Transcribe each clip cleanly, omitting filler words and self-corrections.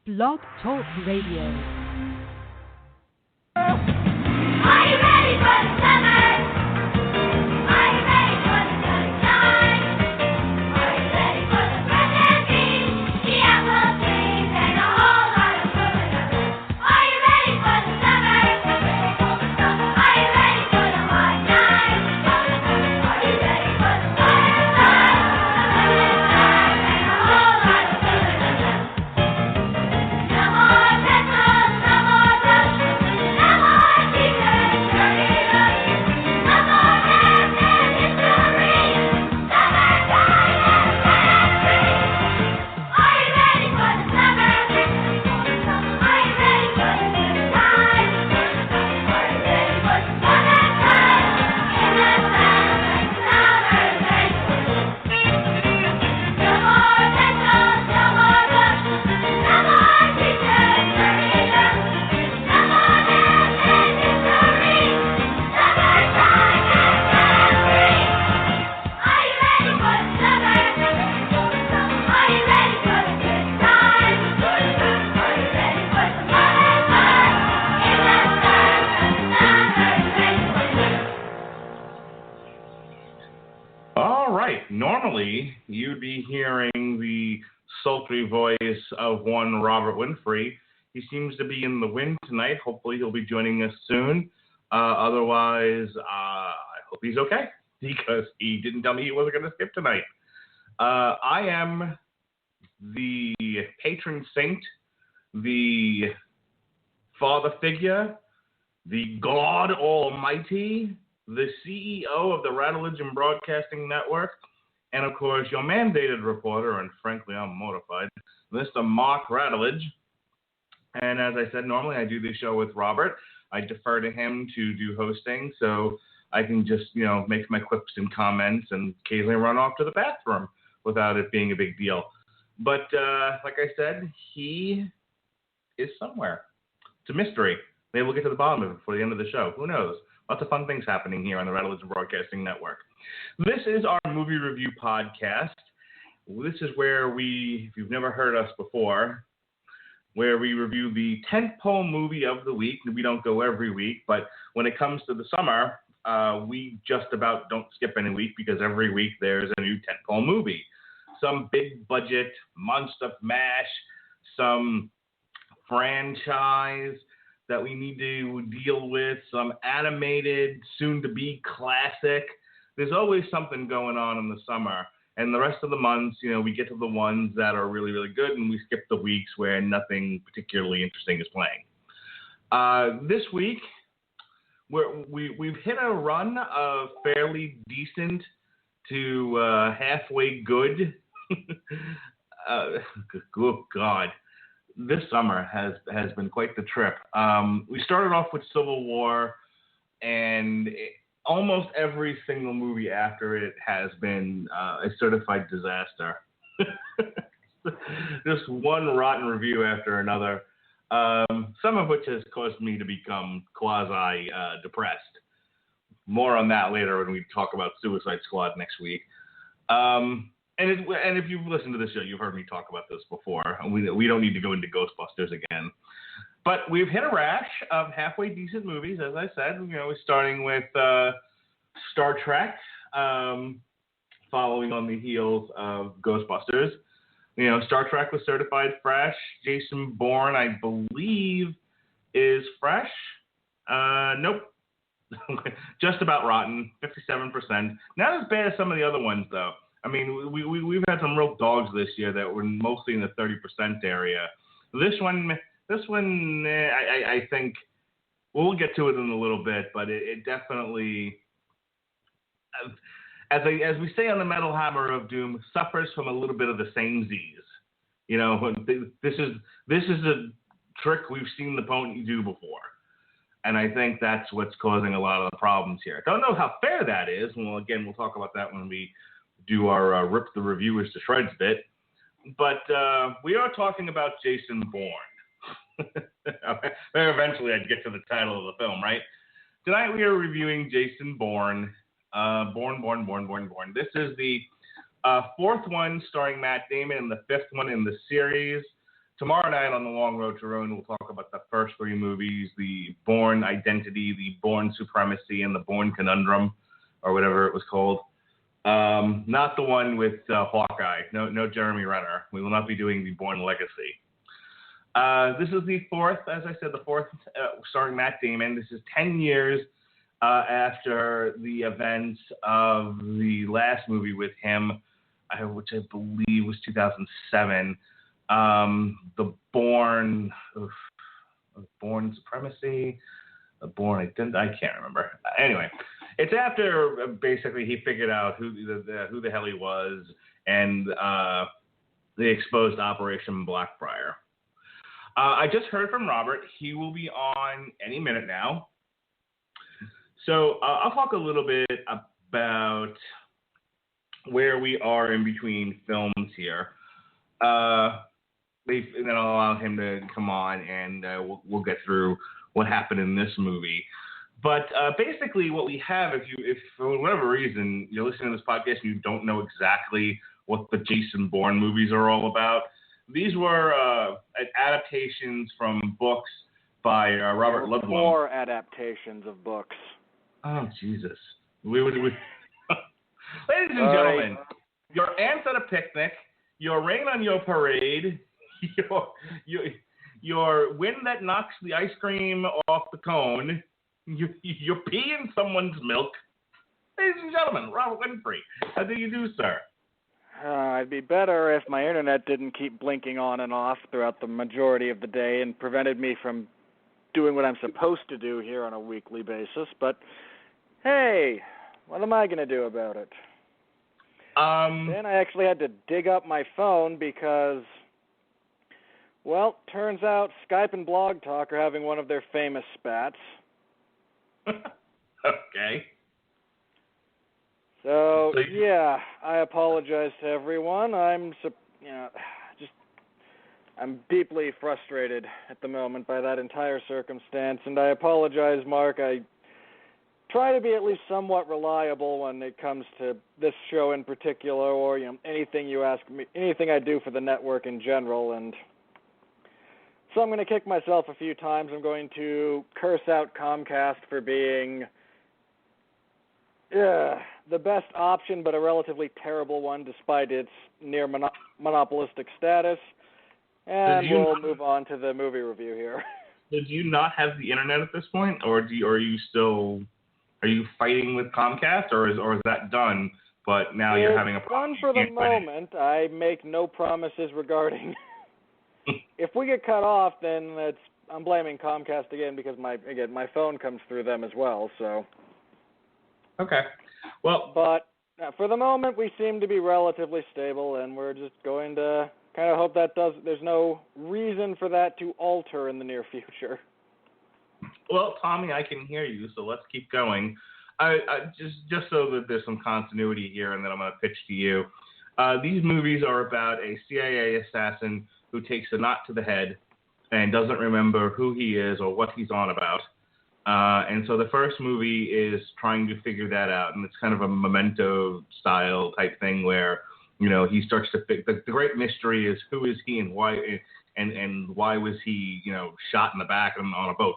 Blog Talk Radio. Are you ready for the summer? Are you ready for the sunshine? Are you ready for the fresh and beans, the apple trees, and a whole lot of good others? Are you ready for the summer? Are you ready for the hot nights? Are you ready for the fireflies, the moonlit stars, and a whole lot of good others? No more petrol, no more rush, no more teachers, dirty rush, no more dance and history, summertime and country. Are you ready for the summer? Are you ready for the good times? Are you ready for some fun and fun in the sun like summer's ready for you? No more petrol, no more rush, no more teachers, dirty rush, no more dance and history, summertime and country. Are you ready for the summer? Are you ready for the good times? Are you ready for some fun and fun in the sun like summer's ready for you? All right. Normally, you'd be hearing the sultry voice of one Robert Winfree. He seems to be in the wind tonight. Hopefully, he'll be joining us soon. Otherwise, I hope he's okay because he didn't tell me he wasn't going to skip tonight. I am the patron saint, the father figure, the God Almighty, the CEO of the Radulich and Broadcasting Network, and of course, your mandated reporter, and frankly, I'm mortified, Mr. Mark Radulich. And as I said, normally I do this show with Robert. I defer to him to do hosting, so I can just, make my quips and comments and occasionally run off to the bathroom without it being a big deal. But like I said, he is somewhere. It's a mystery. Maybe we'll get to the bottom of it before the end of the show. Who knows? Lots of fun things happening here on the Radulich and Broadcasting Network. This is our movie review podcast. This is where we, if you've never heard us before, where we review the tentpole movie of the week. We don't go every week, but when it comes to the summer, we just about don't skip any week because every week there's a new tentpole movie. Some big budget monster mash, some franchise that we need to deal with, some animated, soon-to-be classic. There's always something going on in the summer. And the rest of the months, we get to the ones that are really, really good, and we skip the weeks where nothing particularly interesting is playing. This week, we've hit a run of fairly decent to halfway good. Good God. This summer has been quite the trip. We started off with Civil War, and almost every single movie after it has been a certified disaster. Just one rotten review after another, some of which has caused me to become quasi-depressed. More on that later when we talk about Suicide Squad next week. And if you've listened to the show, you've heard me talk about this before. We don't need to go into Ghostbusters again. But we've hit a rash of halfway decent movies, as I said. We're starting with Star Trek, following on the heels of Ghostbusters. Star Trek was certified fresh. Jason Bourne, I believe, is fresh. Nope. Just about rotten, 57%. Not as bad as some of the other ones, though. I mean, we've had some real dogs this year that were mostly in the 30% area. This one, I think we'll get to it in a little bit, but it definitely, as we say on the Metal Hammer of Doom, suffers from a little bit of the samesies. This is a trick we've seen the pony do before, and I think that's what's causing a lot of the problems here. Don't know how fair that is. Well, again, we'll talk about that when we do our rip the reviewers to shreds bit. But we are talking about Jason Bourne. Eventually I'd get to the title of the film, right? Tonight we are reviewing Jason Bourne. Bourne. This is the fourth one starring Matt Damon and the fifth one in the series. tomorrow night on the Long Road to Ruin, we'll talk about the first three movies, the Bourne Identity, the Bourne Supremacy, and the Bourne Conundrum, or whatever it was called. Not the one with Hawkeye. No Jeremy Renner. We will not be doing the Bourne Legacy. This is the fourth, as I said, starring Matt Damon. This is 10 years after the events of the last movie with him, which I believe was 2007. The Bourne Supremacy, the Bourne Identity. I can't remember. Anyway, it's after basically he figured out who the hell he was, and they exposed Operation Blackbriar. I just heard from Robert. He will be on any minute now. So I'll talk a little bit about where we are in between films here. And then I'll allow him to come on, and we'll get through what happened in this movie. But basically what we have, if for whatever reason you're listening to this podcast and you don't know exactly what the Jason Bourne movies are all about, these were adaptations from books by Robert Ludlum. 4 adaptations of books. Oh, Jesus. Ladies and gentlemen, your aunt's at a picnic, your rain on your parade, your wind that knocks the ice cream off the cone, you're peeing someone's milk. Ladies and gentlemen, Robert Winfree, how do you do, sir? It'd be better if my internet didn't keep blinking on and off throughout the majority of the day and prevented me from doing what I'm supposed to do here on a weekly basis. But, hey, what am I going to do about it? Then I actually had to dig up my phone because, well, turns out Skype and Blog Talk are having one of their famous spats. Okay. So, yeah, I apologize to everyone. I'm deeply frustrated at the moment by that entire circumstance, and I apologize, Mark. I try to be at least somewhat reliable when it comes to this show in particular, or anything you ask me, anything I do for the network in general, and so I'm going to kick myself a few times. I'm going to curse out Comcast for being the best option, but a relatively terrible one despite its near monopolistic status. And we'll move on to the movie review here. Did you not have the internet at this point, or are you fighting with Comcast, or is that done? But now you're having a problem. It's done for the moment. I make no promises regarding. If we get cut off, then I'm blaming Comcast again because my phone comes through them as well. So. Okay. Well, but for the moment, we seem to be relatively stable, and we're just going to kind of hope there's no reason for that to alter in the near future. Well, Tommy, I can hear you, so let's keep going. I just so that there's some continuity here, and then I'm going to pitch to you. These movies are about a CIA assassin who takes a knot to the head and doesn't remember who he is or what he's on about. And so the first movie is trying to figure that out, and it's kind of a Memento-style type thing where, he starts to the great mystery is who is he and why was he, shot in the back on a boat?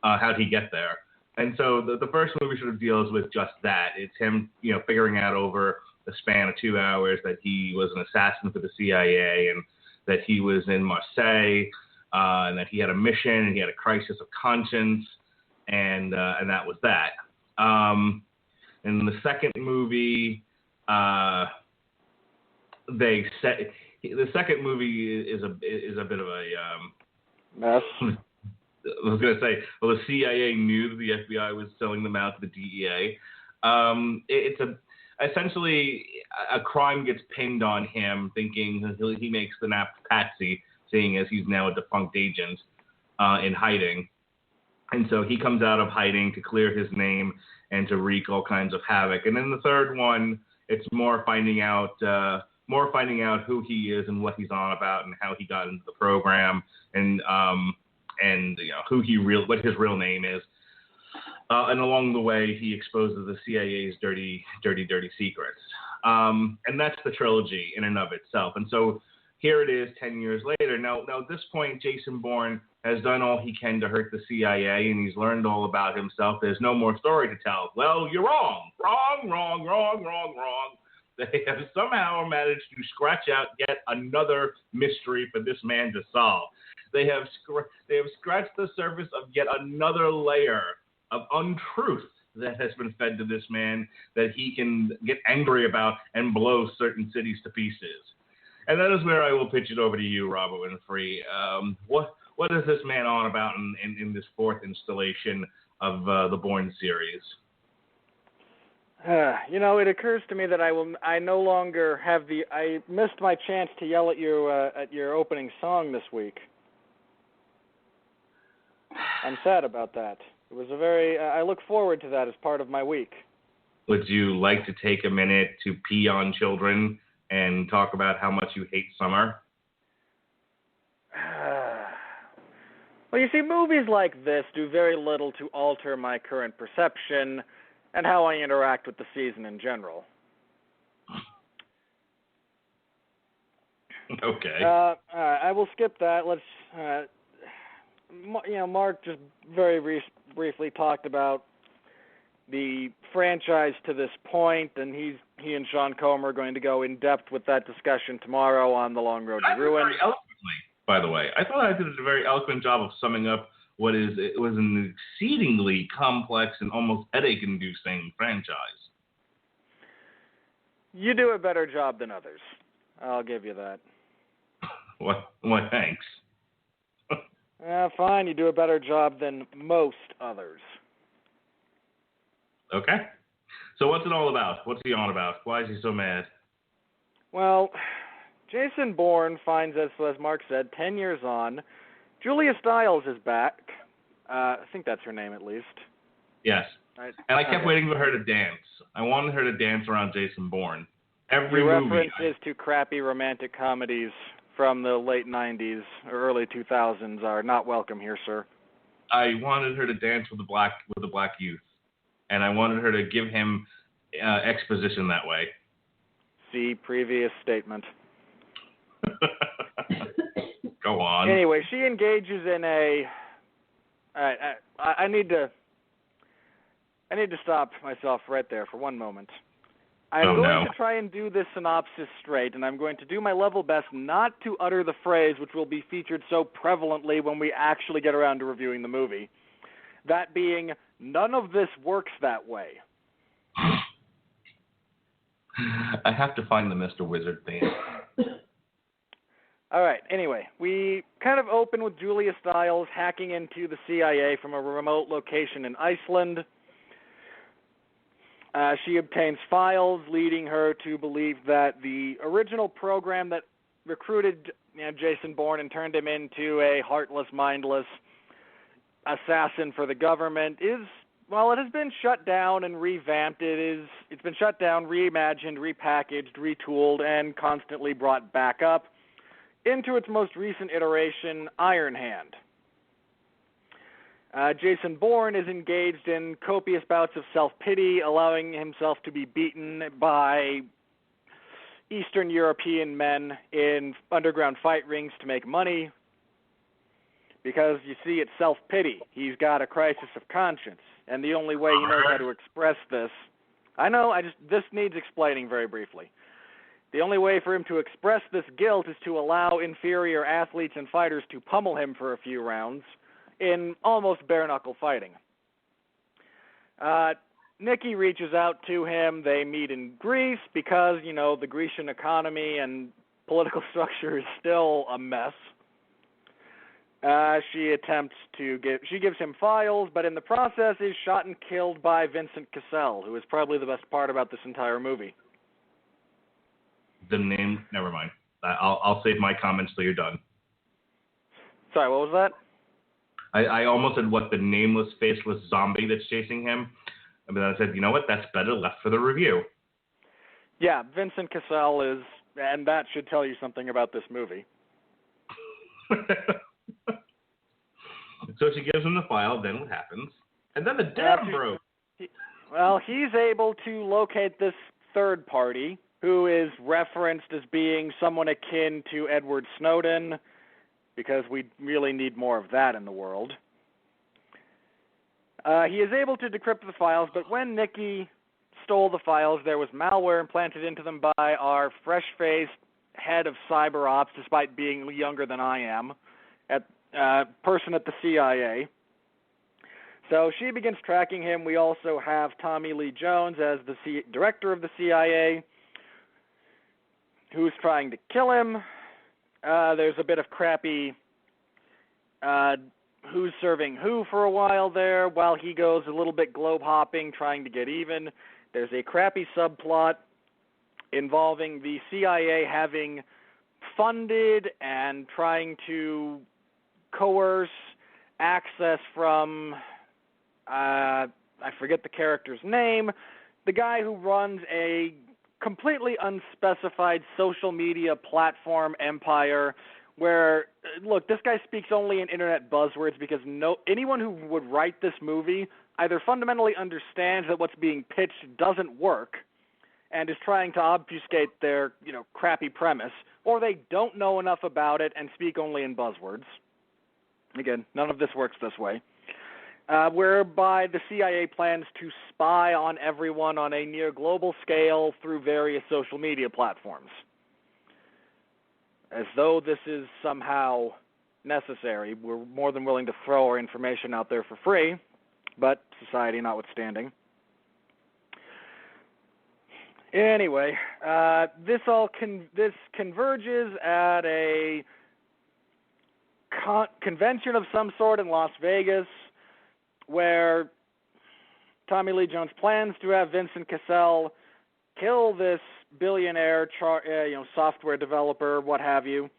How'd he get there? And so the first movie sort of deals with just that. It's him, figuring out over the span of 2 hours that he was an assassin for the CIA and that he was in Marseille and that he had a mission and he had a crisis of conscience. And that was that. In the second movie, the second movie is a bit of a mess. I was going to say, well, the CIA knew that the FBI was selling them out to the DEA. It's essentially a crime gets pinned on him, thinking he makes the napped patsy, seeing as he's now a defunct agent in hiding. And so he comes out of hiding to clear his name and to wreak all kinds of havoc. And then the third one, it's more finding out who he is and what he's on about and how he got into the program and what his real name is. And along the way, he exposes the CIA's dirty secrets. And that's the trilogy in and of itself. And so here it is 10 years later. Now, at this point, Jason Bourne has done all he can to hurt the CIA, and he's learned all about himself. There's no more story to tell. Well, you're wrong. Wrong. They have somehow managed to scratch out yet another mystery for this man to solve. They have scratched the surface of yet another layer of untruth that has been fed to this man that he can get angry about and blow certain cities to pieces. And that is where I will pitch it over to you, Robert Winfree. What is this man on about in this fourth installation of the Bourne series? It occurs to me that I no longer have I missed my chance to yell at your opening song this week. I'm sad about that. It was I look forward to that as part of my week. Would you like to take a minute to pee on children and talk about how much you hate summer? Well, you see, movies like this do very little to alter my current perception and how I interact with the season in general. Okay. I will skip that. Let's, Mark just very briefly talked about the franchise to this point, and he and Sean Comer are going to go in depth with that discussion tomorrow on The Long Road to Ruin. Very eloquently, by the way. I thought I did a very eloquent job of summing up it was an exceedingly complex and almost headache-inducing franchise. You do a better job than others. I'll give you that. What? Thanks. Fine, you do a better job than most others. Okay. So what's it all about? What's he on about? Why is he so mad? Well, Jason Bourne finds, as Mark said, 10 years on, Julia Stiles is back. I think that's her name, at least. Yes. Right. And I kept waiting for her to dance. I wanted her to dance around Jason Bourne. Every Your movie. references to crappy romantic comedies from the late 90s or early 2000s are not welcome here, sir. I wanted her to dance with the black youth, and I wanted her to give him exposition that way. See previous statement. Go on. Anyway, she engages in a. I need to stop myself right there for one moment. I'm going to try and do this synopsis straight, and I'm going to do my level best not to utter the phrase which will be featured so prevalently when we actually get around to reviewing the movie. That being, none of this works that way. I have to find the Mr. Wizard theme. All right, anyway, we kind of open with Julia Stiles hacking into the CIA from a remote location in Iceland. She obtains files leading her to believe that the original program that recruited Jason Bourne and turned him into a heartless, mindless assassin for the government it has been shut down and revamped. It's been shut down, reimagined, repackaged, retooled, and constantly brought back up into its most recent iteration, Iron Hand. Jason Bourne is engaged in copious bouts of self-pity, allowing himself to be beaten by Eastern European men in underground fight rings to make money. Because, you see, it's self-pity. He's got a crisis of conscience. And the only way he knows how to express this... this needs explaining very briefly. The only way for him to express this guilt is to allow inferior athletes and fighters to pummel him for a few rounds in almost bare-knuckle fighting. Nikki reaches out to him. They meet in Greece because, the Grecian economy and political structure is still a mess. She gives him files, but in the process is shot and killed by Vincent Cassel, who is probably the best part about this entire movie. The name, never mind. I'll save my comments till you're done. Sorry, what was that? I almost said the nameless, faceless zombie that's chasing him. But then I said, you know what? That's better left for the review. Yeah, Vincent Cassel is, and that should tell you something about this movie. So she gives him the file, then what happens? And then the dam broke. He's able to locate this third party, who is referenced as being someone akin to Edward Snowden, because we really need more of that in the world. He is able to decrypt the files, but when Nikki stole the files, there was malware implanted into them by our fresh-faced head of cyber ops, despite being younger than I am, person at the CIA. So she begins tracking him. We also have Tommy Lee Jones as the director of the CIA, who's trying to kill him. There's a bit of crappy who's serving who for a while there, while he goes a little bit globe-hopping, trying to get even. There's a crappy subplot involving the CIA having funded and trying to coerce access from, I forget the character's name, the guy who runs a completely unspecified social media platform empire where, look, this guy speaks only in internet buzzwords because anyone who would write this movie either fundamentally understands that what's being pitched doesn't work and is trying to obfuscate their, crappy premise, or they don't know enough about it and speak only in buzzwords. Again, none of this works this way. Whereby the CIA plans to spy on everyone on a near global scale through various social media platforms. As though this is somehow necessary. We're more than willing to throw our information out there for free, but society notwithstanding. Anyway, this converges at a convention of some sort in Las Vegas, where Tommy Lee Jones plans to have Vincent Cassell kill this billionaire, software developer, what have you,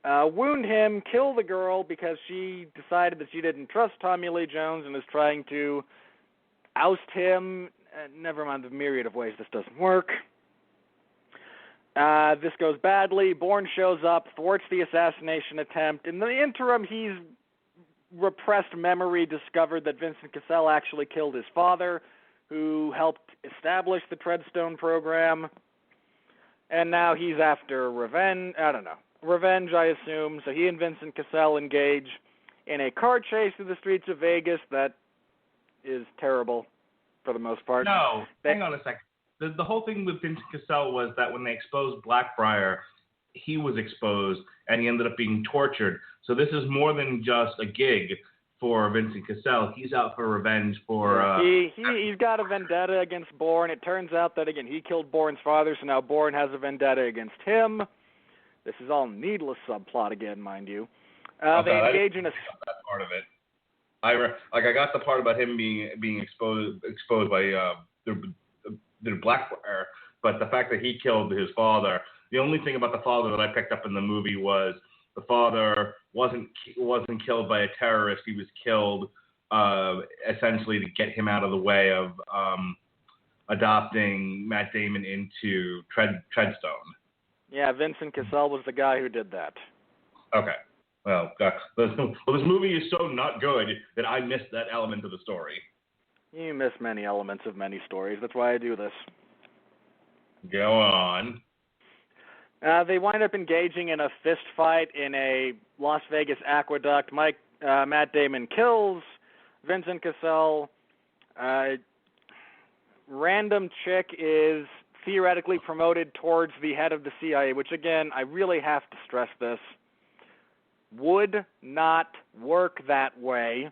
wound him, kill the girl because she decided that she didn't trust Tommy Lee Jones and is trying to oust him. Never mind the myriad of ways this doesn't work. This goes badly. Bourne shows up, thwarts the assassination attempt. In the interim, he's repressed memory discovered that Vincent Cassell actually killed his father, who helped establish the Treadstone program. And now he's after revenge. Revenge, I assume. So he and Vincent Cassell engage in a car chase through the streets of Vegas that is terrible for the most part. No, hang on a second. The whole thing with Vincent Cassell was that when they exposed Blackbriar, he was exposed and he ended up being tortured. So this is more than just a gig for Vincent Cassell. He's out for revenge for... He's got a vendetta against Bourne. It turns out that, again, he killed Bourne's father, so now Bourne has a vendetta against him. This is all needless subplot again, mind you. They engage in a... that part of it. I got the part about him being exposed by the Blackbriar, but the fact that he killed his father... The only thing about the father that I picked up in the movie was the father wasn't killed by a terrorist. He was killed essentially to get him out of the way of adopting Matt Damon into Treadstone. Yeah, Vincent Cassell was the guy who did that. Okay. Well, this movie is so not good that I missed that element of the story. You miss many elements of many stories. That's why I do this. Go on. They wind up engaging in a fist fight in a Las Vegas aqueduct. Matt Damon kills Vincent Cassell. Random chick is theoretically promoted towards the head of the CIA, which, again, I really have to stress this, would not work that way.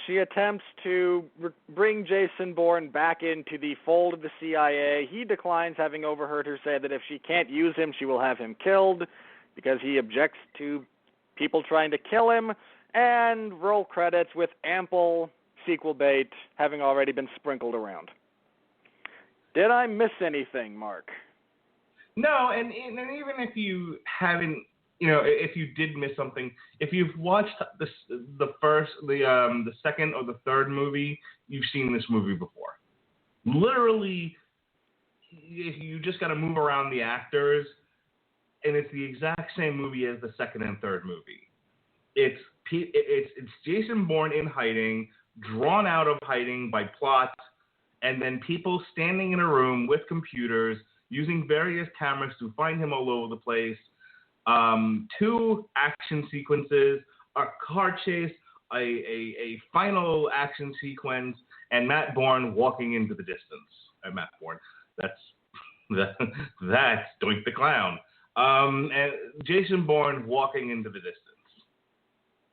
She attempts to bring Jason Bourne back into the fold of the CIA. He declines, having overheard her say that if she can't use him, she will have him killed because he objects to people trying to kill him, and roll credits with ample sequel bait having already been sprinkled around. Did I miss anything, Mark? No, and even if you haven't, if you did miss something, if you've watched the second or the third movie, you've seen this movie before. Literally, you just got to move around the actors, and it's the exact same movie as the second and third movie. It's Jason Bourne in hiding, drawn out of hiding by plot and then people standing in a room with computers using various cameras to find him all over the place. 2 action sequences, a car chase, a final action sequence, and Matt Bourne walking into the distance. Matt Bourne. That's Doink the Clown. And Jason Bourne walking into the distance.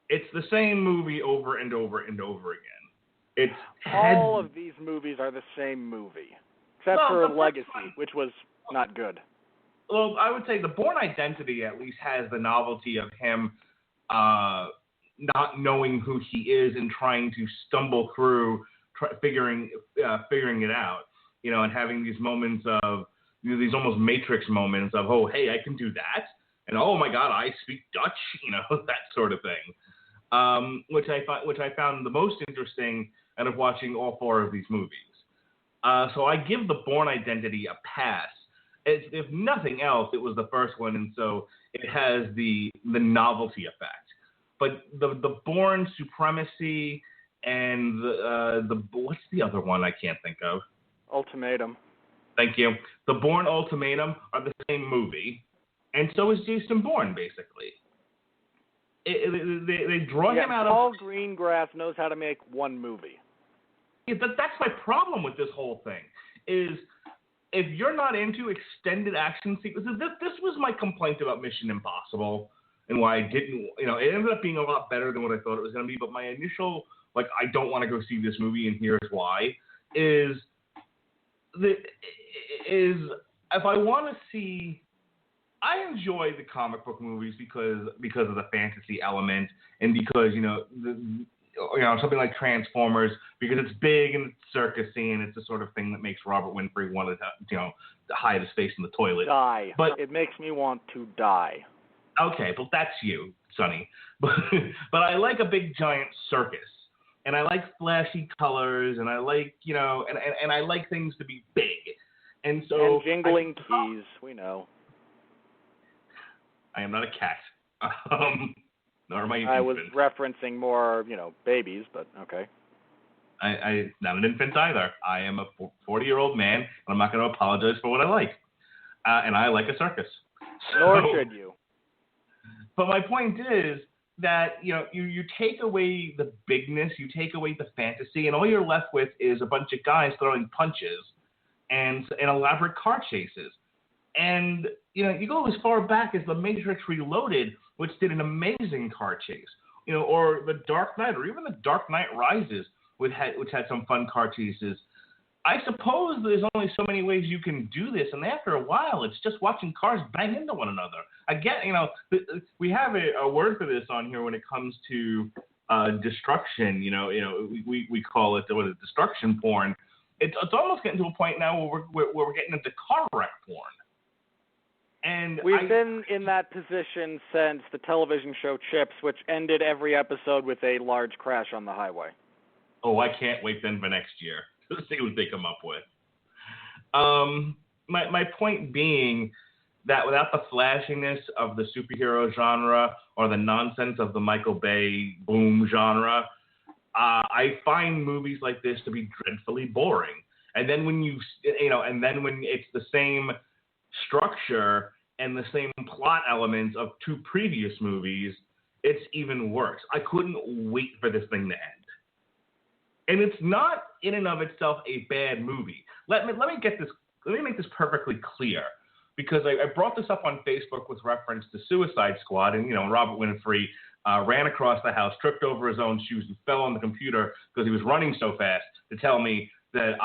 It's the same movie over and over and over again. All of these movies are the same movie, except for Legacy, which was not good. Well, I would say the Bourne Identity at least has the novelty of him not knowing who he is and trying to stumble through figuring it out, and having these moments of these almost Matrix moments of, oh, hey, I can do that, and oh my God, I speak Dutch, that sort of thing, which I found the most interesting out of watching all 4 of these movies. So I give the Bourne Identity a pass. If nothing else, it was the first one, and so it has the novelty effect. But the Bourne Supremacy and the what's the other one I can't think of? Ultimatum. Thank you. The Bourne Ultimatum are the same movie, and so is Jason Bourne, basically. They draw him out Paul Greengrass knows how to make one movie. Yeah, that's my problem with this whole thing, is if you're not into extended action sequences, this was my complaint about Mission Impossible and why I didn't, it ended up being a lot better than what I thought it was going to be, but my initial, I don't want to go see this movie and here's why, is if I want to see, I enjoy the comic book movies because of the fantasy element and because, something like Transformers, because it's big and it's circusy and it's the sort of thing that makes Robert Winfree want to, hide his face in the toilet. Die. But it makes me want to die. Okay, but that's you, Sonny. But I like a big giant circus, and I like flashy colors, and I like, and I like things to be big, and so and jingling keys, we know. I am not a cat. Nor am I an infant. I was referencing more, babies, but okay. I not an infant either. I am a 40-year-old man, and I'm not going to apologize for what I like. And I like a circus. Nor should you. But my point is that, you take away the bigness, you take away the fantasy, and all you're left with is a bunch of guys throwing punches and elaborate car chases. And, you go as far back as The Matrix Reloaded, which did an amazing car chase, or The Dark Knight, or even The Dark Knight Rises, which had some fun car chases. I suppose there's only so many ways you can do this, and after a while, it's just watching cars bang into one another. Again, we have a word for this on here when it comes to destruction. We call it destruction porn. It's almost getting to a point now where we're getting into car wreck porn. And we've been in that position since the television show Chips, which ended every episode with a large crash on the highway. Oh, I can't wait then for next year to see what they come up with. My point being that without the flashiness of the superhero genre or the nonsense of the Michael Bay boom genre, I find movies like this to be dreadfully boring. And then when when it's the same structure and the same plot elements of 2 previous movies, it's even worse. I couldn't wait for this thing to end. And it's not in and of itself a bad movie. Let me make this perfectly clear, because I brought this up on Facebook with reference to Suicide Squad, and Robert Winfree ran across the house, tripped over his own shoes, and fell on the computer because he was running so fast to tell me that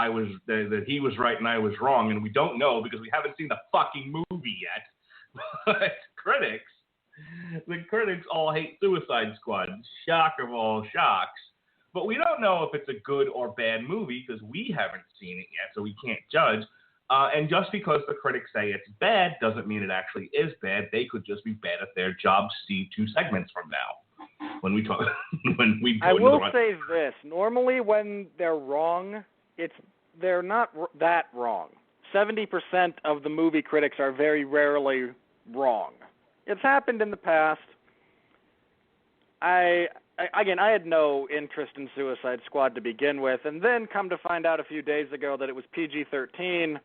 that he was right and I was wrong, and we don't know because we haven't seen the fucking movie yet. But the critics all hate Suicide Squad. Shock of all shocks. But we don't know if it's a good or bad movie because we haven't seen it yet, so we can't judge. And just because the critics say it's bad doesn't mean it actually is bad. They could just be bad at their job. See 2 segments from now when we talk. I will say this: normally, when they're wrong, they're not that wrong. 70% of the movie critics are very rarely wrong. It's happened in the past. I I had no interest in Suicide Squad to begin with, and then come to find out a few days ago that it was PG-13.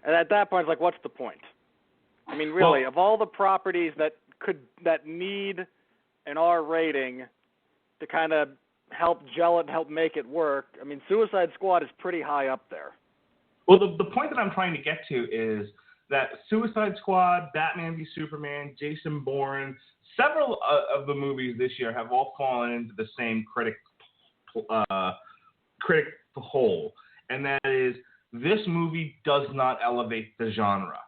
And at that point, it's like, what's the point? I mean, really, of all the properties that need an R rating to kind of help gel it and help make it work, I mean, Suicide Squad is pretty high up there. Well, the point that I'm trying to get to is that Suicide Squad, Batman v Superman, Jason Bourne, several of the movies this year have all fallen into the same critic hole, and that is, this movie does not elevate the genre.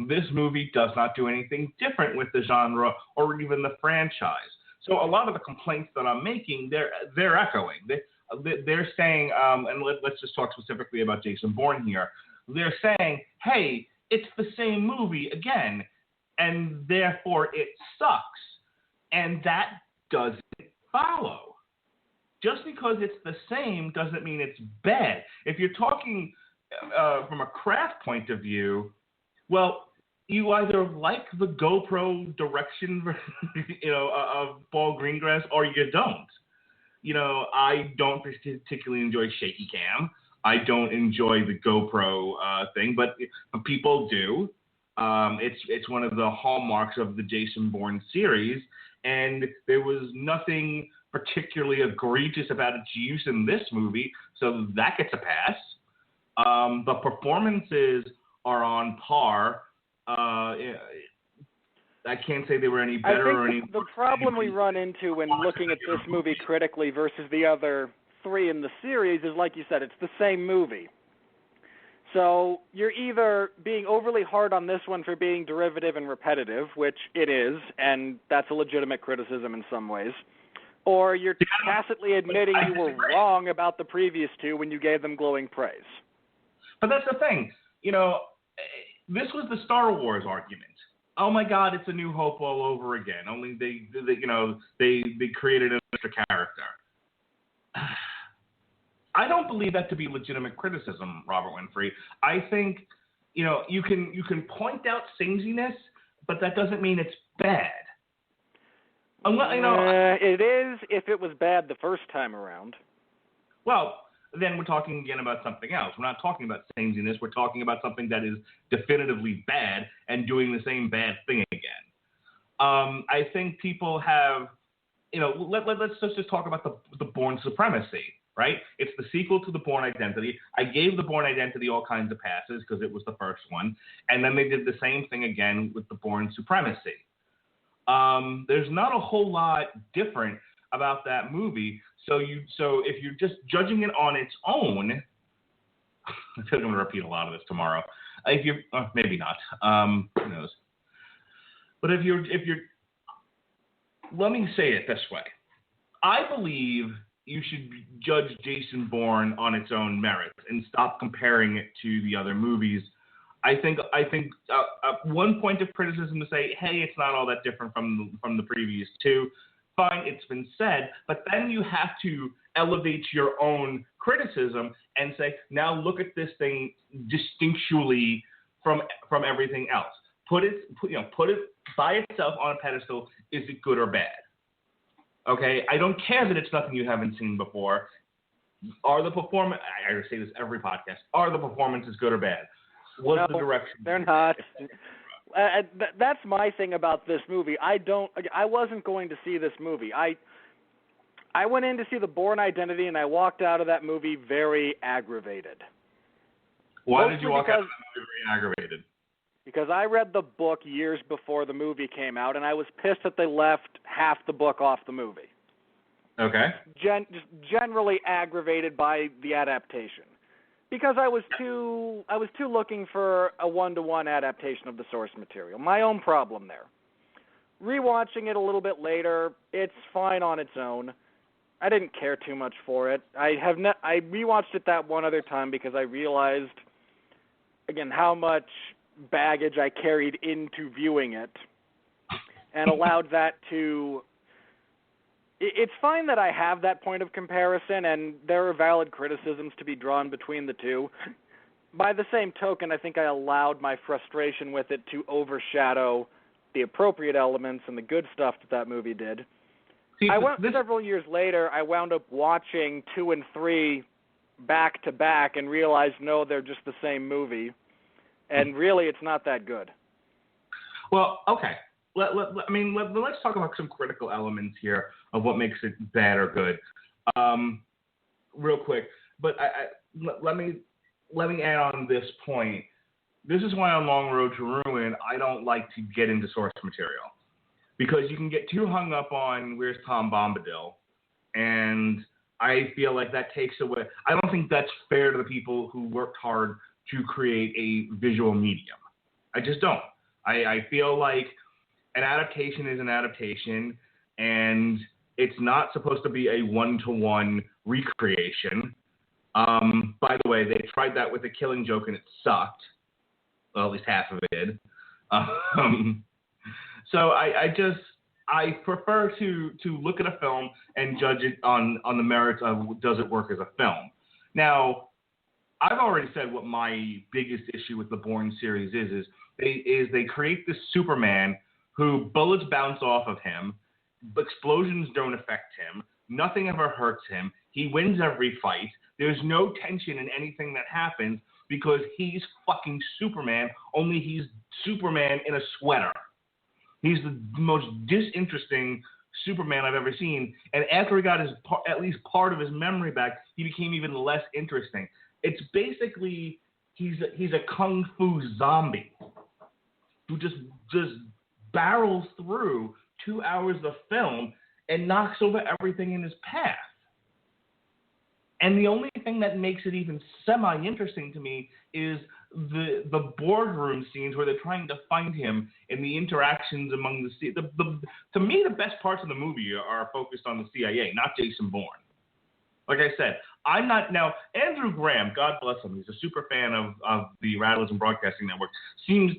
This movie does not do anything different with the genre or even the franchise. So a lot of the complaints that I'm making, they're echoing. They're saying, and let's just talk specifically about Jason Bourne here. They're saying, hey, it's the same movie again, and therefore it sucks. And that doesn't follow. Just because it's the same doesn't mean it's bad. If you're talking from a craft point of view, well, you either like the GoPro direction, of Paul Greengrass, or you don't. I don't particularly enjoy shaky cam. I don't enjoy the GoPro thing, but people do. It's one of the hallmarks of the Jason Bourne series, and there was nothing particularly egregious about its use in this movie, so that gets a pass. The performances are on par. I can't say they were any better or any. The problem we run into when looking at this movie critically versus the other three in the series is, like you said, it's the same movie. So you're either being overly hard on this one for being derivative and repetitive, which it is, and that's a legitimate criticism in some ways, or you're tacitly admitting you were wrong about the previous two when you gave them glowing praise. But that's the thing. This was the Star Wars argument. Oh my God, it's A New Hope all over again. Only they created an extra character. I don't believe that to be legitimate criticism, Robert Winfree. I think, you can point out singsiness, but that doesn't mean it's bad. It is if it was bad the first time around. Well, then we're talking again about something else. We're not talking about singsiness. We're talking about something that is definitively bad and doing the same bad thing again. I think people have, let's just talk about the Bourne Supremacy, right? It's the sequel to the Bourne Identity. I gave the Bourne Identity all kinds of passes because it was the first one, and then they did the same thing again with the Bourne Supremacy. There's not a whole lot different about that movie. So if you're just judging it on its own, I feel like I'm going to repeat a lot of this tomorrow. If you're maybe not, who knows? But if you're, let me say it this way: I believe you should judge Jason Bourne on its own merits and stop comparing it to the other movies. I think one point of criticism to say, hey, it's not all that different from the previous two. Fine, it's been said, but then you have to elevate your own criticism and say, now look at this thing distinctually from everything else. Put it by itself on a pedestal. Is it good or bad? Okay, I don't care that it's nothing you haven't seen before. Are the performance? I say this every podcast. Are the performances good or bad? What's the direction? They're not. That's my thing about this movie. I wasn't going to see this movie. I went in to see the Bourne Identity, and I walked out of that movie very aggravated. Why did you walk out of that movie very aggravated? Because I read the book years before the movie came out, and I was pissed that they left half the book off the movie. Okay. Just generally aggravated by the adaptation. Because I was too looking for a one-to-one adaptation of the source material. My own problem there. Rewatching it a little bit later, it's fine on its own. I didn't care too much for it. I rewatched it that one other time because I realized, again, how much baggage I carried into viewing it, and allowed that to. It's fine that I have that point of comparison, and there are valid criticisms to be drawn between the two. By the same token, I think I allowed my frustration with it to overshadow the appropriate elements and the good stuff that movie did. See, several years later, I wound up watching 2 and 3 back to back and realized, no, they're just the same movie. And really, it's not that good. Well, okay. Let's talk about some critical elements here of what makes it bad or good, real quick. But let me add on this point. This is why on Long Road to Ruin, I don't like to get into source material, because you can get too hung up on where's Tom Bombadil, and I feel like that takes away. I don't think that's fair to the people who worked hard to create a visual medium. I just don't. I feel like an adaptation is an adaptation, and it's not supposed to be a one-to-one recreation. By the way, they tried that with The Killing Joke, and it sucked. Well, at least half of it did. So I prefer to look at a film and judge it on the merits of does it work as a film. Now, I've already said what my biggest issue with the Bourne series is they create this Superman who bullets bounce off of him, explosions don't affect him, nothing ever hurts him, he wins every fight, there's no tension in anything that happens because he's fucking Superman, only he's Superman in a sweater. He's the most disinteresting Superman I've ever seen, and after he got at least part of his memory back, he became even less interesting. It's basically he's a kung fu zombie who just barrels through 2 hours of film and knocks over everything in his path. And the only thing that makes it even semi-interesting to me is the boardroom scenes where they're trying to find him and the interactions among to me, the best parts of the movie are focused on the CIA, not Jason Bourne. Like I said, I'm not now. Andrew Graham, God bless him, he's a super fan of the Radulich and Broadcasting Network. Seems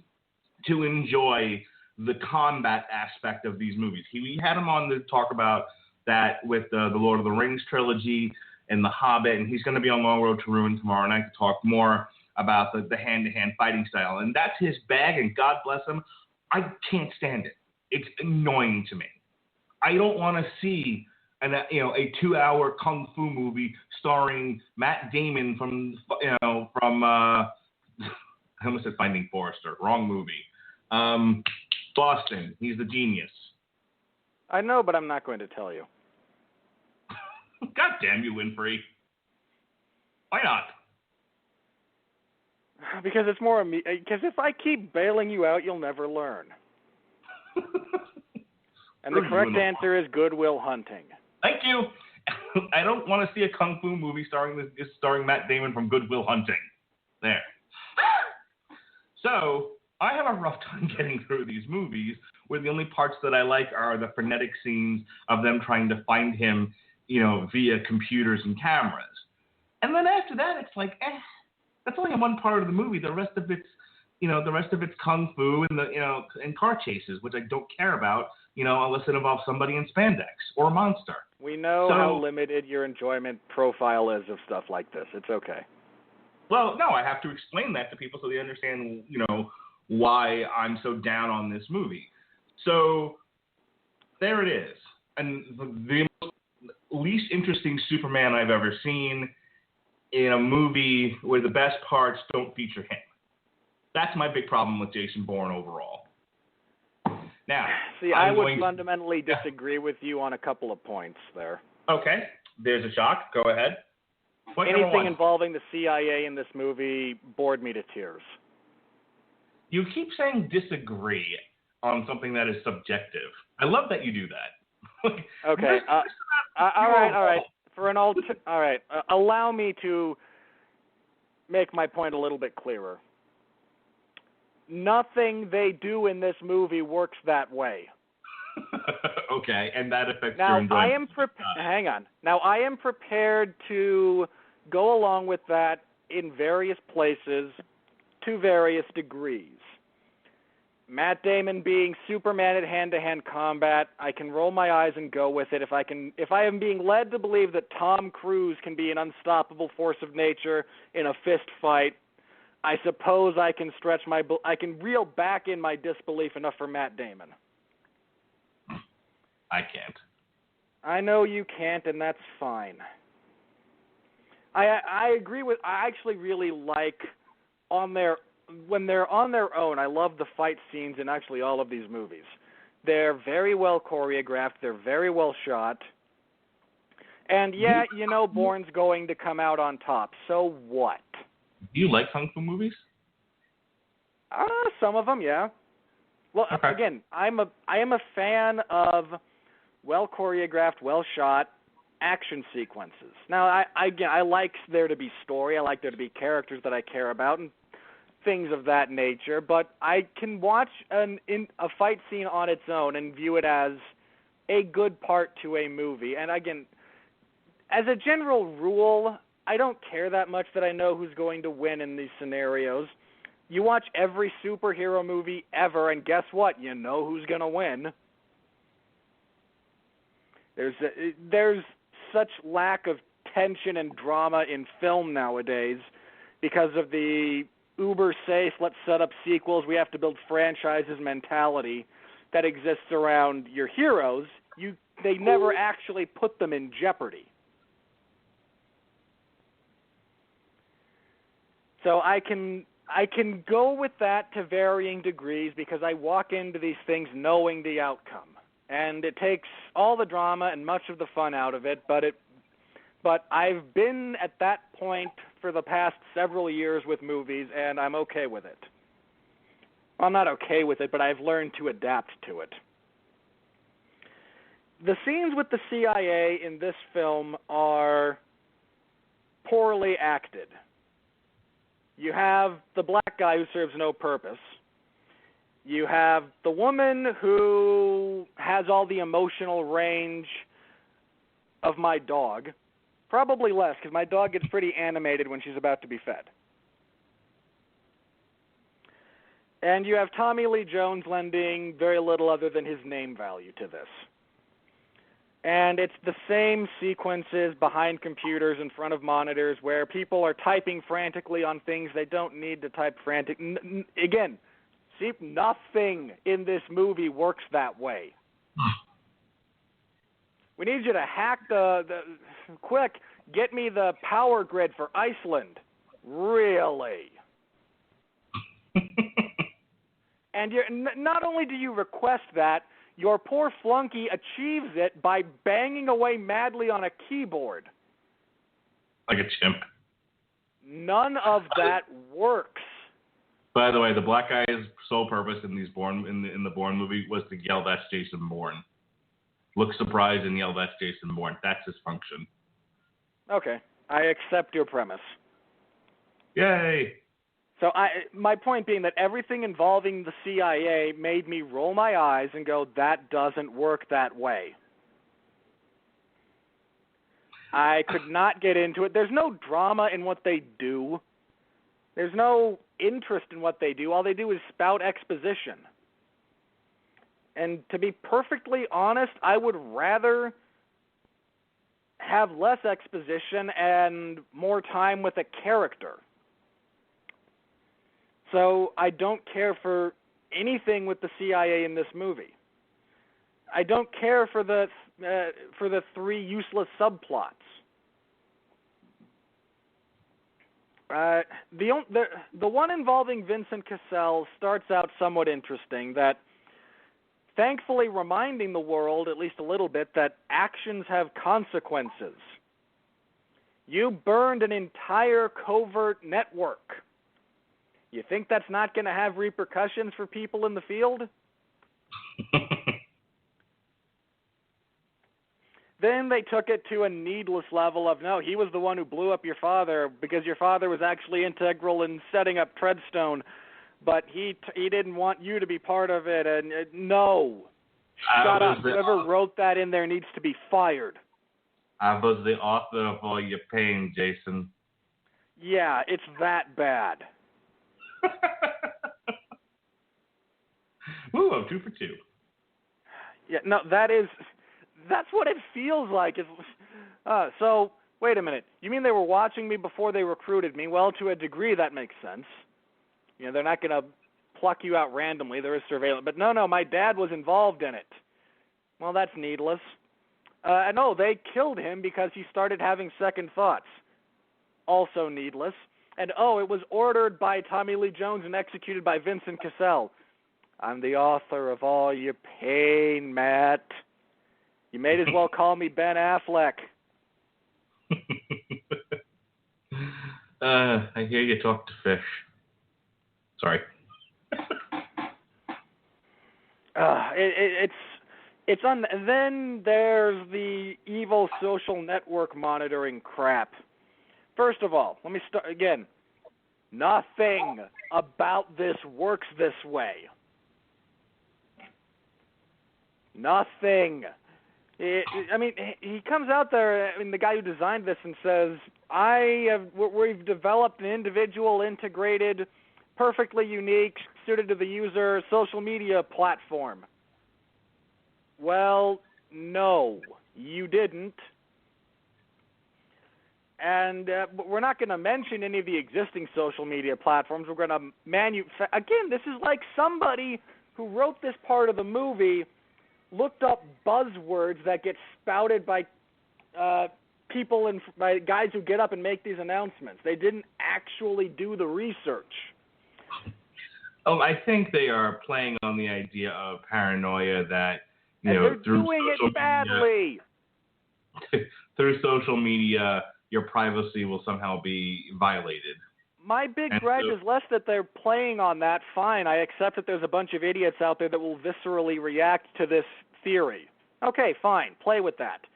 to enjoy the combat aspect of these movies. We had him on to talk about that with the Lord of the Rings trilogy and The Hobbit, and he's going to be on Long Road to Ruin tomorrow night to talk more about the hand-to-hand fighting style. And that's his bag, and God bless him. I can't stand it. It's annoying to me. I don't want to see a 2-hour kung fu movie starring Matt Damon from I almost said Finding Forrester. Wrong movie. Boston. He's the genius. I know, but I'm not going to tell you. God damn you, Winfree. Why not? Because it's more because if I keep bailing you out, you'll never learn. And the correct answer is Good Will Hunting. Thank you. I don't want to see a kung fu movie starring Matt Damon from Good Will Hunting. There. So I have a rough time getting through these movies, where the only parts that I like are the frenetic scenes of them trying to find him, via computers and cameras. And then after that, it's like, that's only one part of the movie. The rest of it's kung fu and and car chases, which I don't care about, unless it involves somebody in spandex or a monster. We know how limited your enjoyment profile is of stuff like this. It's okay. Well, no, I have to explain that to people so they understand, why I'm so down on this movie. So there it is. And the least interesting Superman I've ever seen in a movie where the best parts don't feature him. That's my big problem with Jason Bourne overall. Now, see, I would fundamentally disagree with you on a couple of points there. Okay, there's a shock. Go ahead. Point Anything involving the CIA in this movie bored me to tears. You keep saying disagree on something that is subjective. I love that you do that. Okay. All right. All right. Allow me to make my point a little bit clearer. Nothing they do in this movie works that way. Okay, and that affects your enjoyment. Hang on. Now, I am prepared to go along with that in various places to various degrees. Matt Damon being Superman at hand-to-hand combat, I can roll my eyes and go with it. If I am being led to believe that Tom Cruise can be an unstoppable force of nature in a fist fight, I suppose I can I can reel back in my disbelief enough for Matt Damon. I can't. I know you can't, and that's fine. I agree with. I actually really like when they're on their own. I love the fight scenes in actually all of these movies. They're very well choreographed. They're very well shot. And yeah, Bourne's going to come out on top. So what? Do you like kung fu movies? Some of them, yeah. Well, Okay. again, I am a fan of well choreographed, well shot action sequences. Now, I like there to be story. I like there to be characters that I care about and things of that nature. But I can watch a fight scene on its own and view it as a good part to a movie. And again, as a general rule, I don't care that much that I know who's going to win in these scenarios. You watch every superhero movie ever, and guess what? You know who's going to win. There's such lack of tension and drama in film nowadays because of the uber safe, let's set up sequels, we have to build franchises mentality that exists around your heroes. They never actually put them in jeopardy. So I can go with that to varying degrees because I walk into these things knowing the outcome. And it takes all the drama and much of the fun out of it, but I've been at that point for the past several years with movies, and I'm okay with it. Well, I'm not okay with it, but I've learned to adapt to it. The scenes with the CIA in this film are poorly acted. You have the black guy who serves no purpose. You have the woman who has all the emotional range of my dog. Probably less, because my dog gets pretty animated when she's about to be fed. And you have Tommy Lee Jones lending very little other than his name value to this. And it's the same sequences behind computers in front of monitors where people are typing frantically on things they don't need to type frantic. Again, see, nothing in this movie works that way. We need you to hack quick, get me the power grid for Iceland. Really? And not only do you request that, your poor flunky achieves it by banging away madly on a keyboard. Like a chimp. None of that works. By the way, the black guy's sole purpose in the Bourne movie was to yell, "That's Jason Bourne." Look surprised and yell, "That's Jason Bourne." That's his function. Okay, I accept your premise. Yay! So my point being that everything involving the CIA made me roll my eyes and go, that doesn't work that way. I could not get into it. There's no drama in what they do. There's no interest in what they do. All they do is spout exposition. And to be perfectly honest, I would rather have less exposition and more time with a character. So I don't care for anything with the CIA in this movie. I don't care for the three useless subplots. The one involving Vincent Cassel starts out somewhat interesting, that thankfully reminding the world, at least a little bit, that actions have consequences. You burned an entire covert network. You think that's not going to have repercussions for people in the field? Then they took it to a needless level of, no, he was the one who blew up your father because your father was actually integral in setting up Treadstone, but he didn't want you to be part of it. And no, shut up. Whoever wrote that in there needs to be fired. I was the author of all your pain, Jason. Yeah, it's that bad. Ooh, I'm 2 for 2. Yeah, no, that's what it feels like. So, wait a minute. You mean they were watching me before they recruited me? Well, to a degree, that makes sense. You know, they're not going to pluck you out randomly. There is surveillance. But no, my dad was involved in it. Well, that's needless. No, they killed him because he started having second thoughts. Also needless. And it was ordered by Tommy Lee Jones and executed by Vincent Cassell. I'm the author of all your pain, Matt. You may as well call me Ben Affleck. I hear you talk to fish. Sorry. It's on. Then there's the evil social network monitoring crap. First of all, let me start again. Nothing about this works this way. Nothing. He comes out there, the guy who designed this, and says, we've developed an individual, integrated, perfectly unique, suited to the user social media platform. Well, no, you didn't. And we're not going to mention any of the existing social media platforms. We're going to again, this is like somebody who wrote this part of the movie looked up buzzwords that get spouted by people and by guys who get up and make these announcements. They didn't actually do the research. I think they are playing on the idea of paranoia that, they're doing it badly. Through social media, your privacy will somehow be violated. My big grudge is less that they're playing on that. Fine, I accept that there's a bunch of idiots out there that will viscerally react to this theory. Okay, fine, play with that.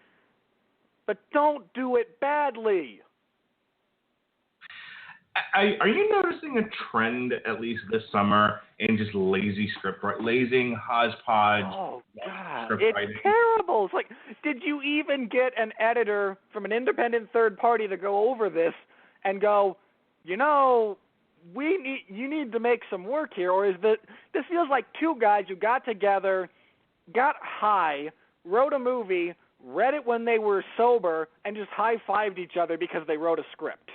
But don't do it badly. Are you noticing a trend, at least this summer, in just lazy script writing, lazy hodgepodge? Oh, God, script it's writing? terrible. It's like, did you even get an editor from an independent third party to go over this and go, you need to make some work here? Or is this feels like two guys who got together, got high, wrote a movie, read it when they were sober, and just high-fived each other because they wrote a script?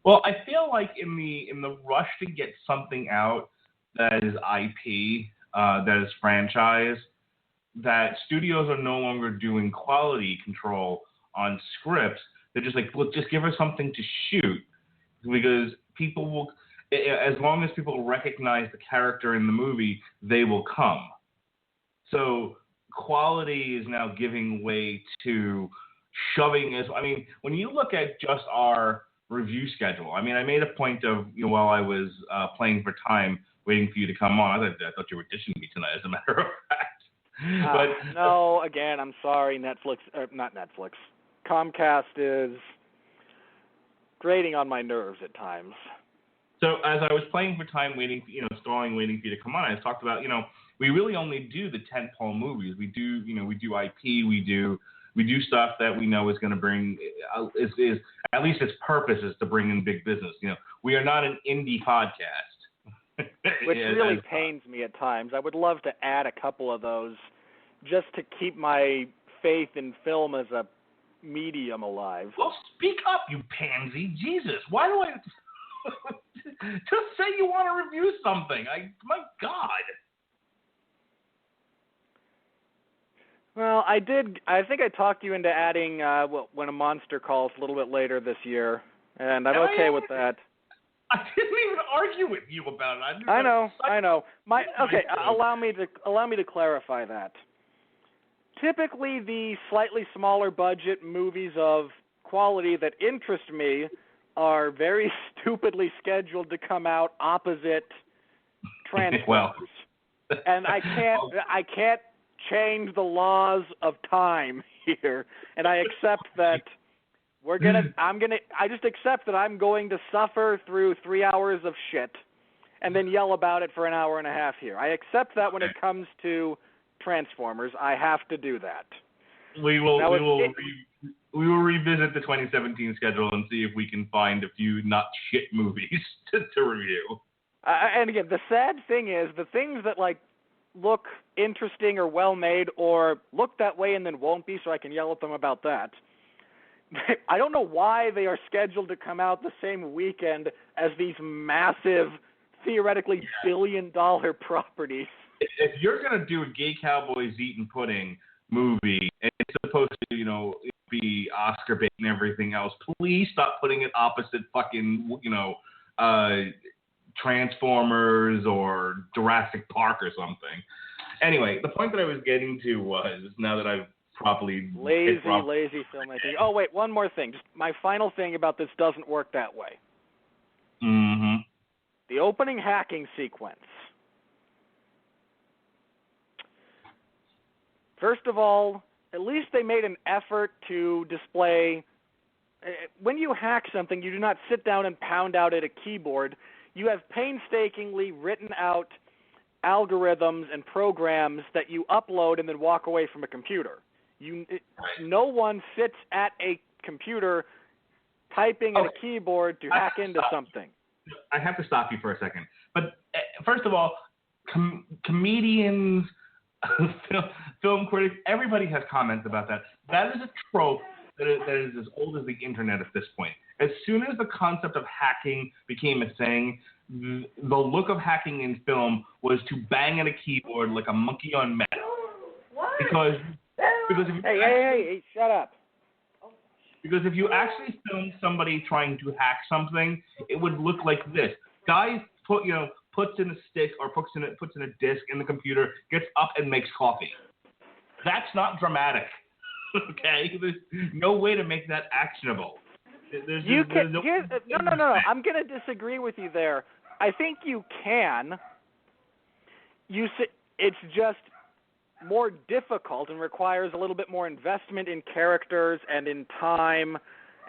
Well, I feel like in the rush to get something out that is IP, that is franchise, that studios are no longer doing quality control on scripts. They're just like, look, just give us something to shoot, because people will, as long as people recognize the character in the movie, they will come. So quality is now giving way to shoving. When you look at just our review schedule. I made a point of, while I was playing for time, waiting for you to come on. I thought you were dishing me tonight, as a matter of fact. No, again, I'm sorry, not Netflix. Comcast is grating on my nerves at times. So as I was playing for time, stalling, waiting for you to come on, I talked about, we really only do the tentpole movies. We do IP, we do stuff that we know is going to bring, is at least its purpose is to bring in big business. We are not an indie podcast. Which really pains me at times. I would love to add a couple of those just to keep my faith in film as a medium alive. Well, speak up, you pansy. Jesus, why do I... Just say you want to review something. My God. Well, I did. I think I talked you into adding When a Monster Calls a little bit later this year, and I'm okay with that. I didn't even argue with you about it. I know. Allow me to clarify that. Typically, the slightly smaller budget movies of quality that interest me are very stupidly scheduled to come out opposite Transformers. Well. And I can't change the laws of time here, and I accept that I just accept that I'm going to suffer through 3 hours of shit and then yell about it for an hour and a half here. I accept that when it comes to Transformers, I have to do that. We will revisit the 2017 schedule and see if we can find a few not shit movies to review. And again, the sad thing is the things that look interesting or well made or look that way and then won't be, so I can yell at them about that. I don't know why they are scheduled to come out the same weekend as these massive, theoretically billion-dollar properties. If you're going to do a Gay Cowboys Eating Pudding, movie, and it's supposed to, be Oscar bait and everything else. Please stop putting it opposite fucking, Transformers or Jurassic Park or something. Anyway, the point that I was getting to was, now that I've properly... Lazy filmmaking. Oh, wait, one more thing. Just my final thing about this doesn't work that way. Mm-hmm. The opening hacking sequence. First of all, at least they made an effort to display... When you hack something, you do not sit down and pound out at a keyboard. You have painstakingly written out algorithms and programs that you upload and then walk away from a computer. No one sits at a computer typing at a keyboard to hack into something. I have to stop you for a second. But first of all, comedians, film critics, everybody has comments about that. That is a trope that is as old as the internet at this point. As soon as the concept of hacking became a thing, the look of hacking in film was to bang at a keyboard like a monkey on meth. What? Because if you Hey, shut up. Because if you actually filmed somebody trying to hack something, it would look like this. Guy puts in a stick or puts in a disc in the computer, gets up and makes coffee. That's not dramatic. Okay? There's no way to make that actionable. No. I'm going to disagree with you there. I think you can. It's just more difficult and requires a little bit more investment in characters and in time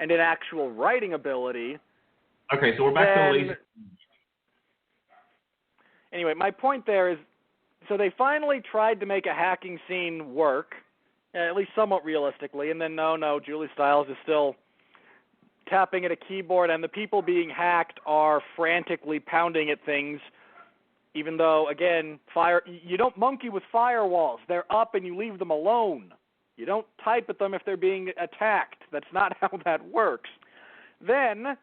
and in actual writing ability. Okay, so we're back to lazy. Anyway, my point there is, so they finally tried to make a hacking scene work, at least somewhat realistically, and then no, Julie Stiles is still tapping at a keyboard, and the people being hacked are frantically pounding at things, even though, again, you don't monkey with firewalls. They're up and you leave them alone. You don't type at them if they're being attacked. That's not how that works. Then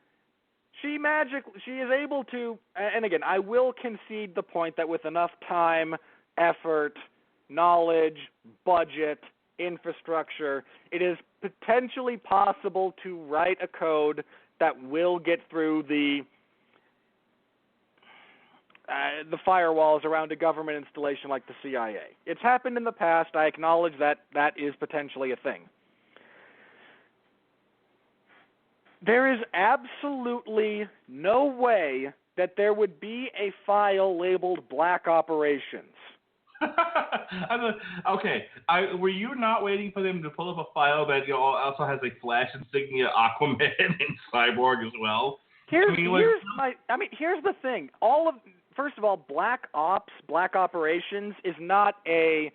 she is able to, and again, I will concede the point that with enough time, effort, knowledge, budget, infrastructure, it is potentially possible to write a code that will get through the firewalls around a government installation like the CIA. It's happened in the past. I acknowledge that is potentially a thing. There is absolutely no way that there would be a file labeled Black Operations. Okay, were you not waiting for them to pull up a file that also has a Flash insignia, Aquaman, and Cyborg as well? Here's the thing. First of all, Black Ops, Black Operations is not a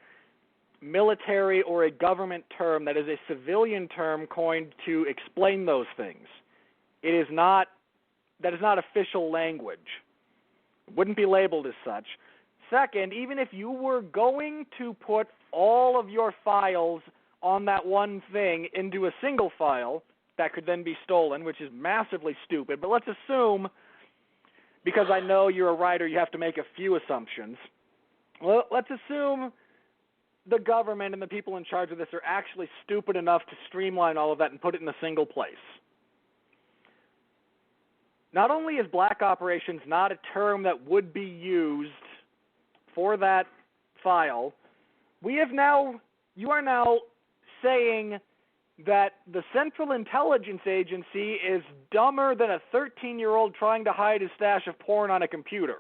military or a government term. That is a civilian term coined to explain those things. That is not official language. It wouldn't be labeled as such. Second, even if you were going to put all of your files on that one thing into a single file that could then be stolen, which is massively stupid, but let's assume, because I know you're a writer, you have to make a few assumptions. Well, let's assume the government and the people in charge of this are actually stupid enough to streamline all of that and put it in a single place. Not only is Black Operations not a term that would be used for that file, you are now saying that the Central Intelligence Agency is dumber than a 13-year-old trying to hide his stash of porn on a computer.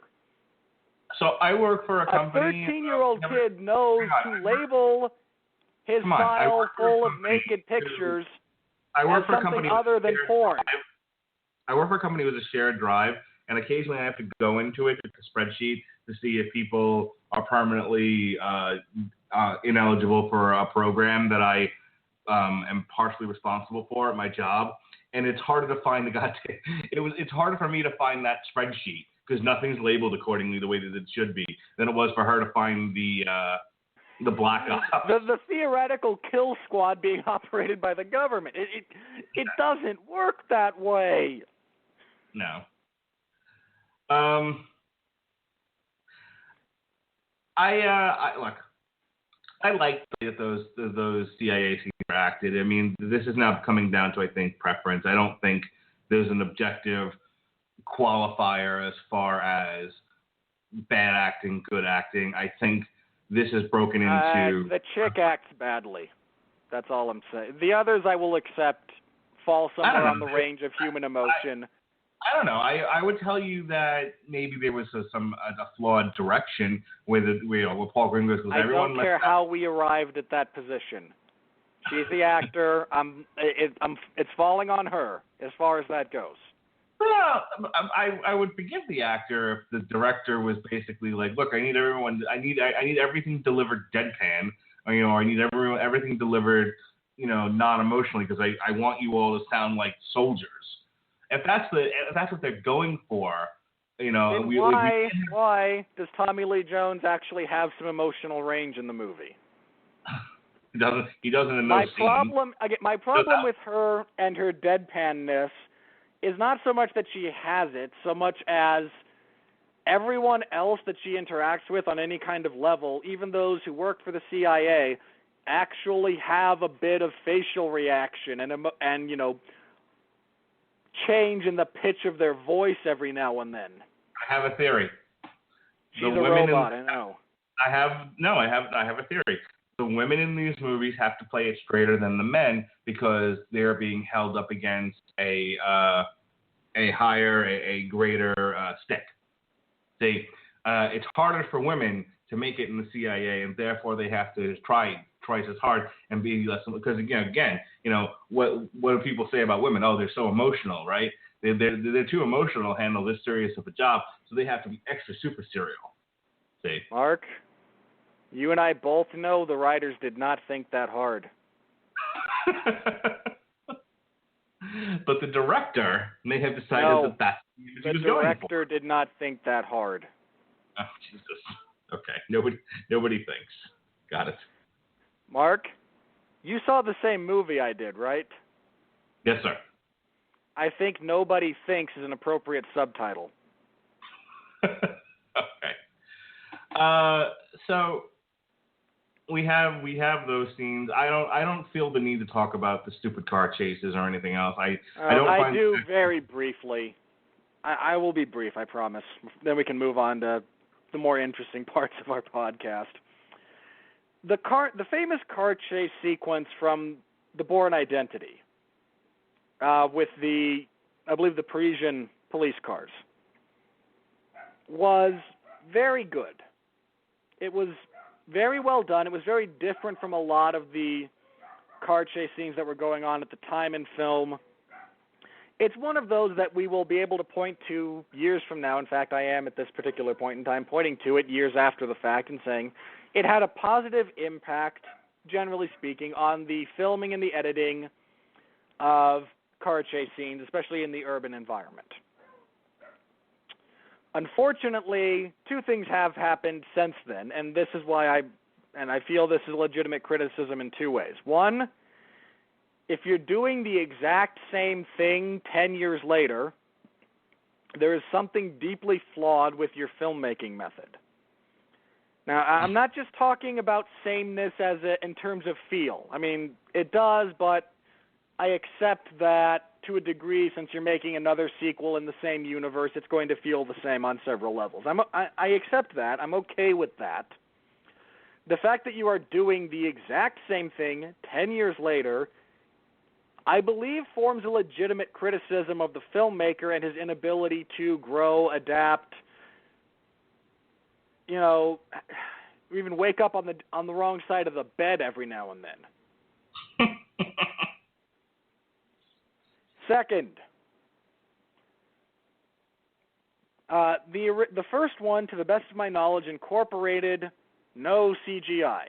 So I work for a company. A 13-year-old kid knows to label his file full of naked pictures as something other than porn. I work for a company with a shared drive, and occasionally I have to go into it, it's a spreadsheet, to see if people are permanently ineligible for a program that I am partially responsible for at my job. And it's harder to find it's harder for me to find that spreadsheet because nothing's labeled accordingly the way that it should be than it was for her to find the Black Ops. The theoretical kill squad being operated by the government. It doesn't work that way. No. Look, I like that those CIA scenes were acted. I mean, this is now coming down to, I think, preference. I don't think there's an objective qualifier as far as bad acting, good acting. I think this is broken into... The chick acts badly. That's all I'm saying. The others I will accept fall somewhere on the range of human emotion. I don't know. I would tell you that maybe there was a flawed direction with Paul Greengrass. I don't care how we arrived at that position. She's the actor. It's falling on her as far as that goes. Well, I would forgive the actor if the director was basically like, look, I need everything delivered deadpan, or I need everything delivered, non-emotionally, because I want you all to sound like soldiers. If that's what they're going for, then why does Tommy Lee Jones actually have some emotional range in the movie? He doesn't in those scenes. My problem with her and her deadpanness is not so much that she has it, so much as everyone else that she interacts with on any kind of level, even those who work for the CIA, actually have a bit of facial reaction and change in the pitch of their voice every now and then. I have a theory. She's a robot, I know. I have a theory. The women in these movies have to play it straighter than the men because they're being held up against a greater stick. It's harder for women to make it in the CIA, and therefore they have to try twice as hard and be less. Because again, what do people say about women? Oh, they're so emotional, right? They're too emotional to handle this serious of a job, so they have to be extra super serial. See, Mark, you and I both know the writers did not think that hard. But the director may have decided that's what he was going for. The director did not think that hard. Oh, Jesus. Okay. Nobody thinks. Got it. Mark, you saw the same movie I did, right? Yes, sir. I think nobody thinks is an appropriate subtitle. Okay. So we have those scenes. I don't feel the need to talk about the stupid car chases or anything else. I do very briefly. I will be brief, I promise. Then we can move on to the more interesting parts of our podcast. The famous car chase sequence from the Bourne Identity, with I believe the Parisian police cars, was very good. It was very well done. It was very different from a lot of the car chase scenes that were going on at the time in film. It's one of those that we will be able to point to years from now. In fact, I am at this particular point in time pointing to it years after the fact and saying it had a positive impact, generally speaking, on the filming and the editing of car chase scenes, especially in the urban environment. Unfortunately, two things have happened since then, and this is why I feel this is legitimate criticism in two ways. One, if you're doing the exact same thing 10 years later, there is something deeply flawed with your filmmaking method. Now, I'm not just talking about sameness in terms of feel. I mean, it does, but I accept that to a degree, since you're making another sequel in the same universe, it's going to feel the same on several levels. I accept that. I'm okay with that. The fact that you are doing the exact same thing 10 years later, I believe, forms a legitimate criticism of the filmmaker and his inability to grow, adapt, even wake up on the wrong side of the bed every now and then. Second, the first one, to the best of my knowledge, incorporated no CGI.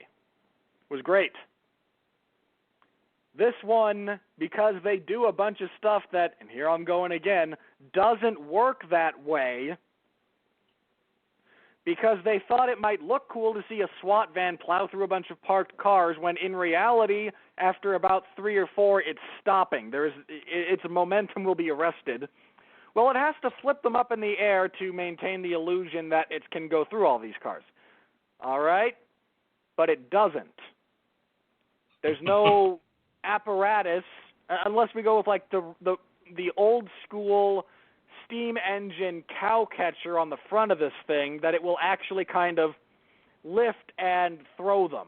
Was great. This one, because they do a bunch of stuff that, and here I'm going again, doesn't work that way, because they thought it might look cool to see a SWAT van plow through a bunch of parked cars, when in reality, after about 3 or 4, it's stopping. Its momentum will be arrested. Well, it has to flip them up in the air to maintain the illusion that it can go through all these cars. All right? But it doesn't. There's no apparatus, unless we go with like the old school steam engine cow catcher on the front of this thing, that it will actually kind of lift and throw them.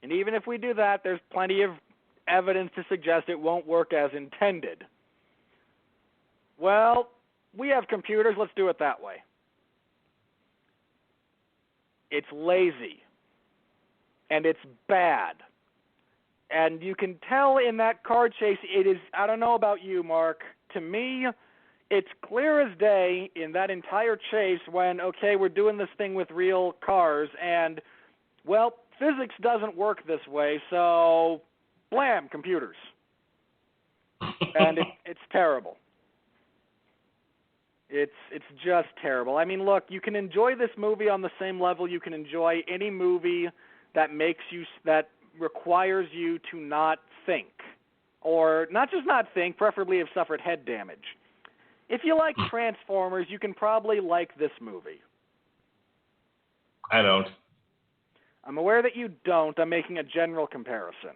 And even if we do that, there's plenty of evidence to suggest it won't work as intended. Well, we have computers, let's do it that way. It's lazy. And it's bad. And you can tell in that car chase, it is, I don't know about you, Mark, to me, it's clear as day in that entire chase when, okay, we're doing this thing with real cars, and, well, physics doesn't work this way, so, blam, computers. And it's terrible. It's just terrible. I mean, look, you can enjoy this movie on the same level you can enjoy any movie that that requires you to not think. Or not just not think, preferably have suffered head damage. If you like Transformers, you can probably like this movie. I don't. I'm aware that you don't. I'm making a general comparison.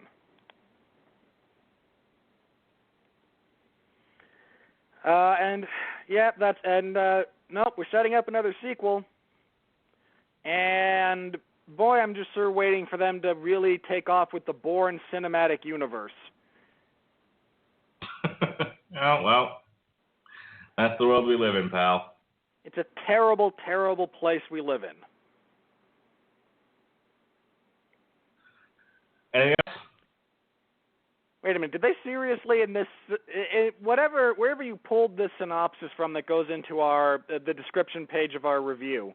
Nope, we're setting up another sequel. And boy, I'm just sort of waiting for them to really take off with the Bourne cinematic universe. Oh, well, that's the world we live in, pal. It's a terrible, terrible place we live in. Anything else? Wait a minute, did they seriously in this, wherever you pulled this synopsis from that goes into the description page of our review,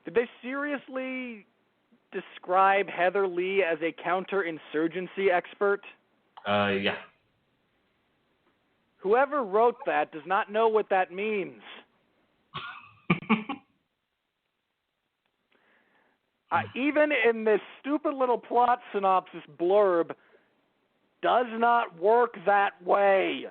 did they seriously describe Heather Lee as a counterinsurgency expert? Yeah. Whoever wrote that does not know what that means. Even in this stupid little plot synopsis blurb, does not work that way.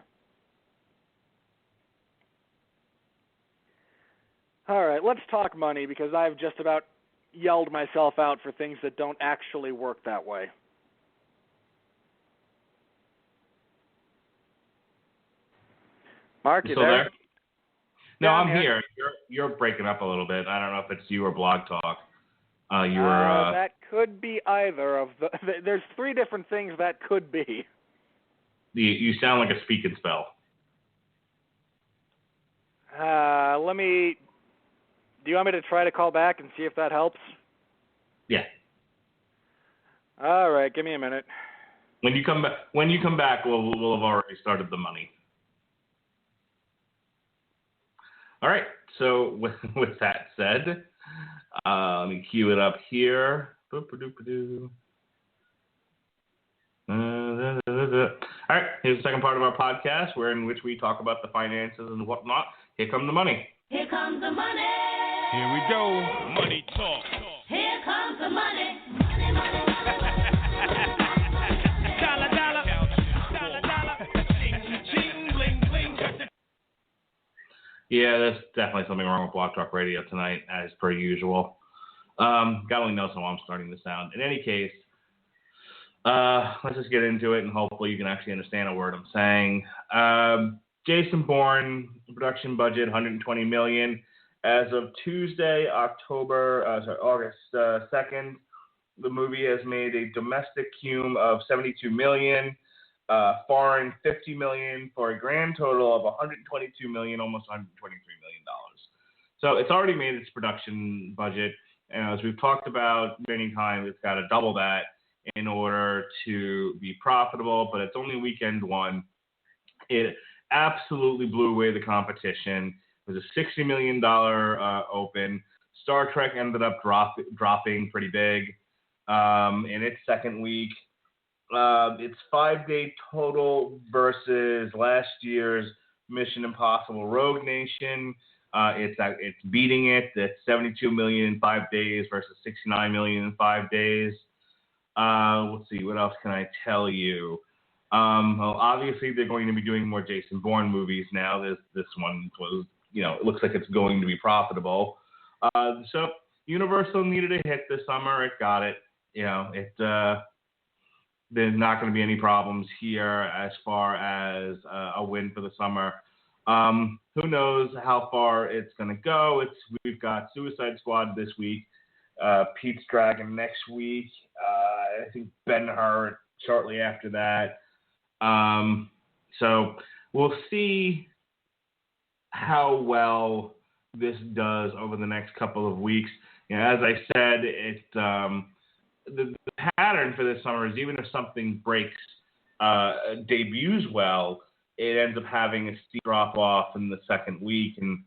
All right, let's talk money, because I've just about yelled myself out for things that don't actually work that way. Mark, you still there? No, Yeah, I'm here. You're breaking up a little bit. I don't know if it's you or Blog Talk. That could be either of the. There's three different things that could be. You sound like a speak and spell. Do you want me to try to call back and see if that helps? Yeah. All right, give me a minute. When you come back, we'll have already started the money. All right. So with that said, let me cue it up here. All right, here's the second part of our podcast, in which we talk about the finances and whatnot. Here comes the money. Here comes the money. Here we go. Money talk. Here comes the money. Money, money, money, money. Dollar, dollar. Dollar, dollar. Ching, bling, bling. Yeah, there's definitely something wrong with Blog Talk Radio tonight, as per usual. God only knows how I'm starting to sound. In any case, let's just get into it, and hopefully you can actually understand a word I'm saying. Jason Bourne, production budget $120 million. As of Tuesday, August 2nd, the movie has made a domestic cume of $72 million, foreign $50 million, for a grand total of $122 million, almost $123 million. So it's already made its production budget, and as we've talked about many times, it's got to double that in order to be profitable, but it's only weekend one. It absolutely blew away the competition. It was a $60 million open. Star Trek ended up dropping pretty big in its second week. It's 5-day total versus last year's Mission Impossible Rogue Nation. It's beating it. It's $72 million in 5 days versus $69 million in 5 days. Let's see, what else can I tell you? Well, obviously they're going to be doing more Jason Bourne movies now. This one was, it looks like it's going to be profitable. So Universal needed a hit this summer. It got it. there's not going to be any problems here as far as a win for the summer. Who knows how far it's going to go? We've got Suicide Squad this week, Pete's Dragon next week. I think Ben-Hur shortly after that. So we'll see how well this does over the next couple of weeks. As I said, the pattern for this summer is even if something debuts well, it ends up having a steep drop off in the second week, and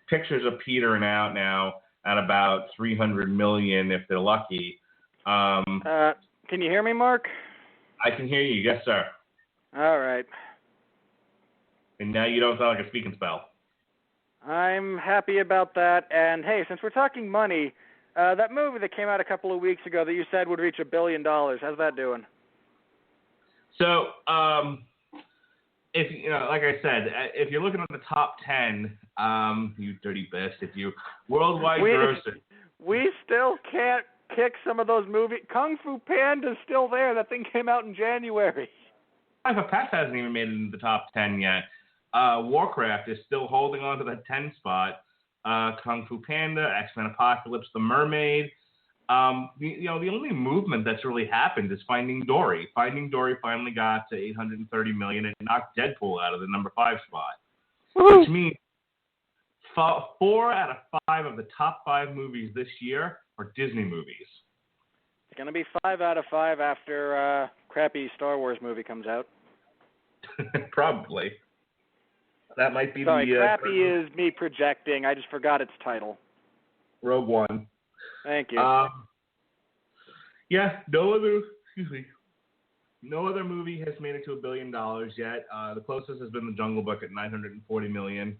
pictures are petering out now at about 300 million if they're lucky. Can you hear me, Mark? I can hear you, yes, sir. All right. And now you don't sound like a speaking spell. I'm happy about that. And hey, since we're talking money, that movie that came out a couple of weeks ago that you said would reach $1 billion, how's that doing? So, if like I said, if you're looking at the top 10, you dirty bastard, you worldwide grossing. We still can't kick some of those movies. Kung Fu Panda's still there. That thing came out in January. Pet hasn't even made it into the top 10 yet. Warcraft is still holding on to that 10 spot. Kung Fu Panda, X-Men Apocalypse, The Mermaid. The only movement that's really happened is Finding Dory. Finding Dory finally got to 830 million and knocked Deadpool out of the number 5 spot. Woo! Which means 4 out of 5 of the top 5 movies this year are Disney movies. It's going to be 5 out of 5 after crappy Star Wars movie comes out. Probably. That might be Sorry, crappy is me projecting. I just forgot its title. Rogue One. Thank you. No other movie has made it to $1 billion yet. The closest has been The Jungle Book at 940 million.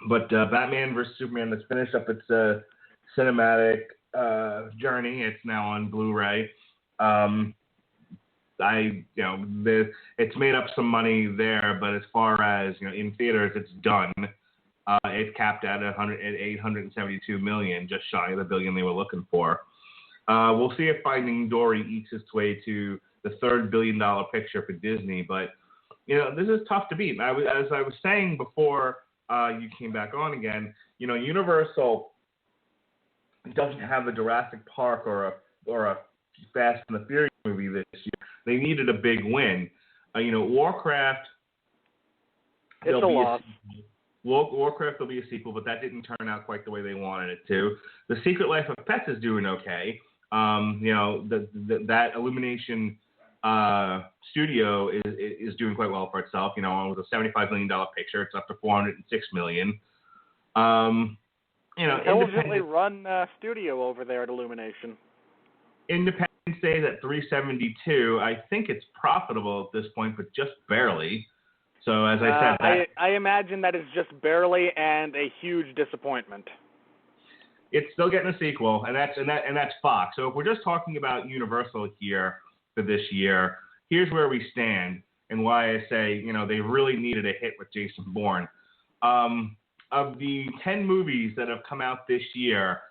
But Batman vs Superman has finished up its cinematic journey. It's now on Blu-ray. It's made up some money there, but as far as in theaters, it's done. It capped at 872 million, just shy of the $1 billion they were looking for. We'll see if Finding Dory eats its way to the third $1 billion picture for Disney, but this is tough to beat. As I was saying before you came back on again, Universal doesn't have a Jurassic Park or a Fast and the Furious movie this year. They needed a big win. Warcraft. It's a loss. Warcraft will be a sequel, but that didn't turn out quite the way they wanted it to. The Secret Life of Pets is doing okay. That Illumination studio is doing quite well for itself. It was a $75 million picture. It's up to $406 million. Intelligently run studio over there at Illumination. Independence Day at 372. I think it's profitable at this point, but just barely. So as I said, I imagine that is just barely and a huge disappointment. It's still getting a sequel, and that's Fox. So if we're just talking about Universal here for this year, here's where we stand and why I say they really needed a hit with Jason Bourne. Of the 10 movies that have come out this year,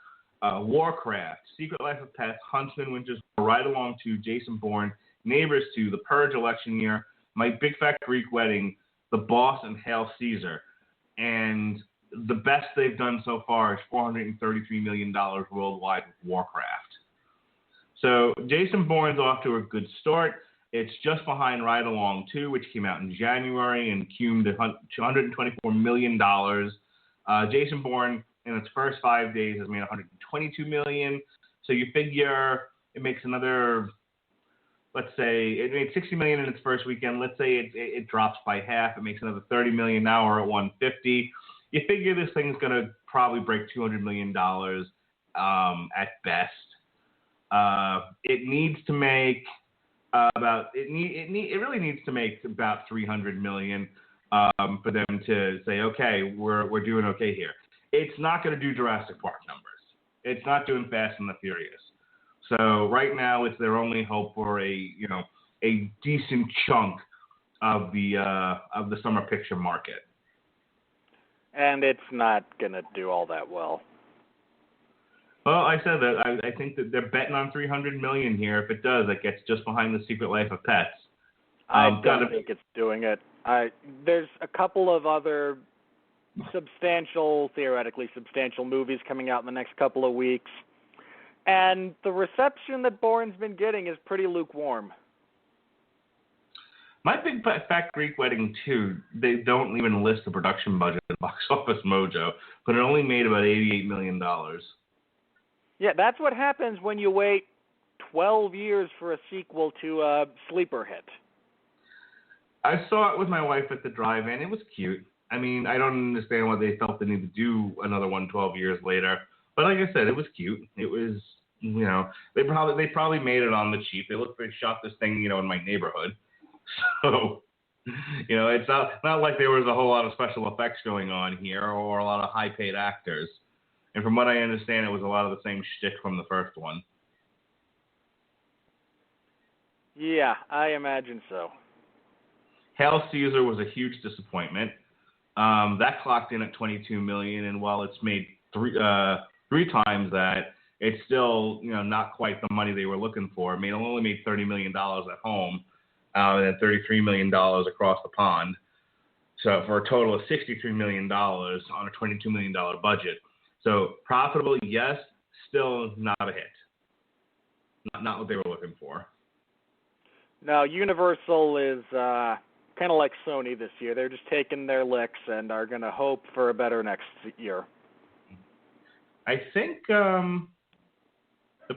Warcraft, Secret Life of Pets, Huntsman, Winter's War, Ride Along 2, Jason Bourne, Neighbors 2, The Purge election year, My Big Fat Greek Wedding, The Boss, and Hail Caesar. And the best they've done so far is $433 million worldwide with Warcraft. So Jason Bourne's off to a good start. It's just behind Ride Along 2, which came out in January and cumed $224 million. Jason Bourne, in its first 5 days, has made $122 million. So you figure it makes another, let's say, it made $60 million in its first weekend. Let's say it drops by half. It makes another $30 million now, or at $150. You figure this thing's going to probably break $200 million at best. It needs to make it really needs to make about $300 million for them to say, okay, we're doing okay here. It's not going to do Jurassic Park numbers. It's not doing Fast and the Furious. So right now, it's their only hope for a decent chunk of the summer picture market. And it's not going to do all that well. Well, I said that I think that they're betting on $300 million here. If it does, it gets just behind The Secret Life of Pets. I don't think it's doing it. There's a couple of other theoretically substantial movies coming out in the next couple of weeks, and the reception that Bourne's been getting is pretty lukewarm. My Big Fat Greek Wedding 2, they don't even list the production budget at Box Office Mojo, but it only made about $88 million. Yeah, that's what happens when you wait 12 years for a sequel to a sleeper hit. I saw it with my wife at the drive-in. It was cute. I mean, I don't understand why they felt the need to do another one 12 years later. But like I said, it was cute. It was, they probably made it on the cheap. They shot this thing, in my neighborhood. So, it's not like there was a whole lot of special effects going on here or a lot of high-paid actors. And from what I understand, it was a lot of the same shtick from the first one. Yeah, I imagine so. Hail Caesar was a huge disappointment. That clocked in at $22 million, and while it's made three times that, it's still not quite the money they were looking for. It only made $30 million at home, and then $33 million across the pond. So for a total of $63 million on a $22 million budget. So profitable, yes, still not a hit. Not what they were looking for. Now, Universal is kind of like Sony this year. They're just taking their licks and are going to hope for a better next year. I think The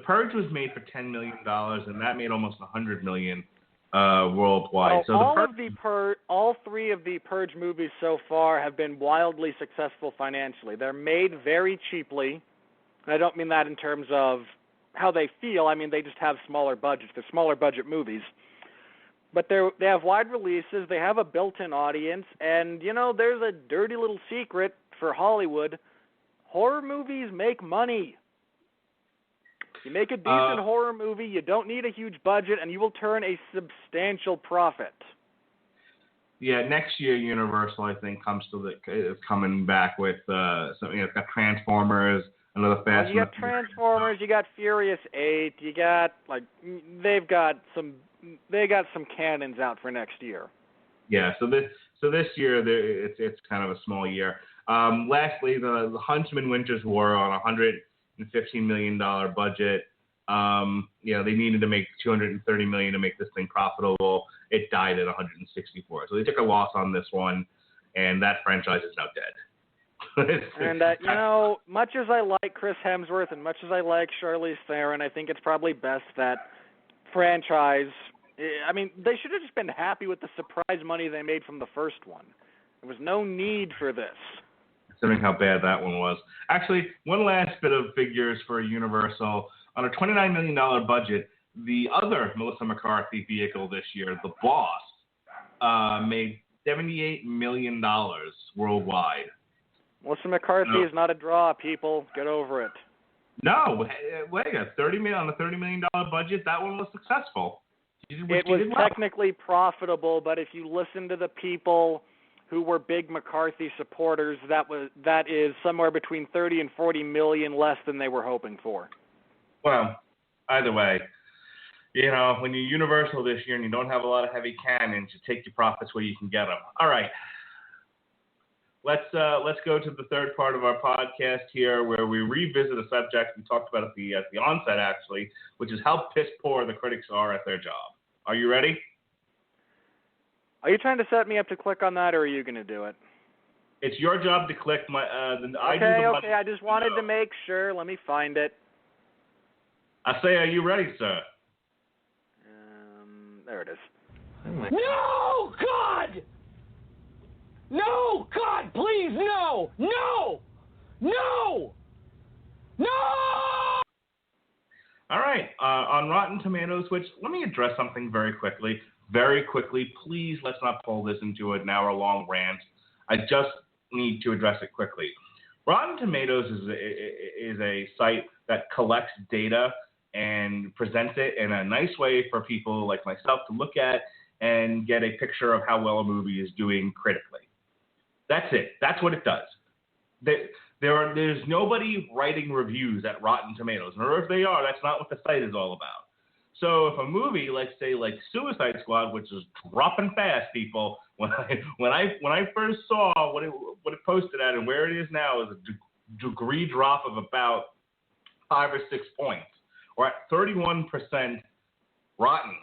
Purge was made for $10 million, and that made almost $100 million worldwide. Well, so all three of the Purge movies so far have been wildly successful financially. They're made very cheaply, and I don't mean that in terms of how they feel. I mean, they just have smaller budgets. They're smaller budget movies. But they have wide releases, they have a built-in audience, and, there's a dirty little secret for Hollywood. Horror movies make money. You make a decent horror movie, you don't need a huge budget, and you will turn a substantial profit. Yeah, next year Universal, I think, is coming back with something. It's got Transformers, another Fast. You got Transformers, you got Furious 8, you got they got some cannons out for next year. Yeah, so this year it's kind of a small year. Lastly, the Huntsman Winter's War on a $115 million budget. They needed to make $230 million to make this thing profitable. It died at 164. So they took a loss on this one, and that franchise is now dead. And much as I like Chris Hemsworth and much as I like Charlize Theron, I think it's probably best that franchise. I mean, they should have just been happy with the surprise money they made from the first one. There was no need for this. Considering how bad that one was. Actually, one last bit of figures for Universal. On a $29 million budget, the other Melissa McCarthy vehicle this year, The Boss, made $78 million worldwide. Melissa McCarthy is not a draw, people. Get over it. No, wait, $30 million on a $30 million budget, that one was successful. It was technically profitable, but if you listen to the people who were big McCarthy supporters, that is somewhere between 30 and 40 million less than they were hoping for. Well, either way, when you're Universal this year and you don't have a lot of heavy cannons, you take your profits where you can get them. All right. Let's go to the third part of our podcast here, where we revisit a subject we talked about at the onset, actually, which is how piss poor the critics are at their job. Are you ready? Are you trying to set me up to click on that, or are you going to do it? It's your job to click my. Okay. I just wanted to make sure. Let me find it. I say, are you ready, sir? There it is. No, God! No, God, please, no! No! No! No! All right. On Rotten Tomatoes, which let me address something very quickly. Very quickly, please let's not pull this into an hour-long rant. I just need to address it quickly. Rotten Tomatoes is a site that collects data and presents it in a nice way for people like myself to look at and get a picture of how well a movie is doing critically. That's it. That's what it does. There's nobody writing reviews at Rotten Tomatoes, or if they are, that's not what the site is all about. So if a movie, let's say like Suicide Squad, which is dropping fast, people, when I first saw what it posted at and where it is now is a degree drop of about 5 or 6 points. We're at 31% rotten.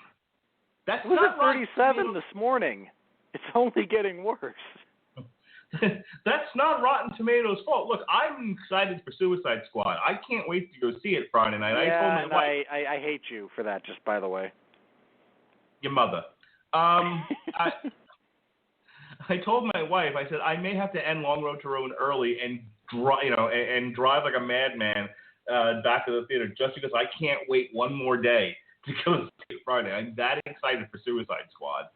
That's It was not at 37 this morning. It's only getting worse. That's not Rotten Tomatoes' fault. Look, I'm excited for Suicide Squad. I can't wait to go see it Friday night. Yeah, I told my wife. I hate you for that, just by the way. Your mother. I told my wife, I said, I may have to end Long Road to Ruin early and drive like a madman back to the theater just because I can't wait one more day to go see it Friday. I'm that excited for Suicide Squad.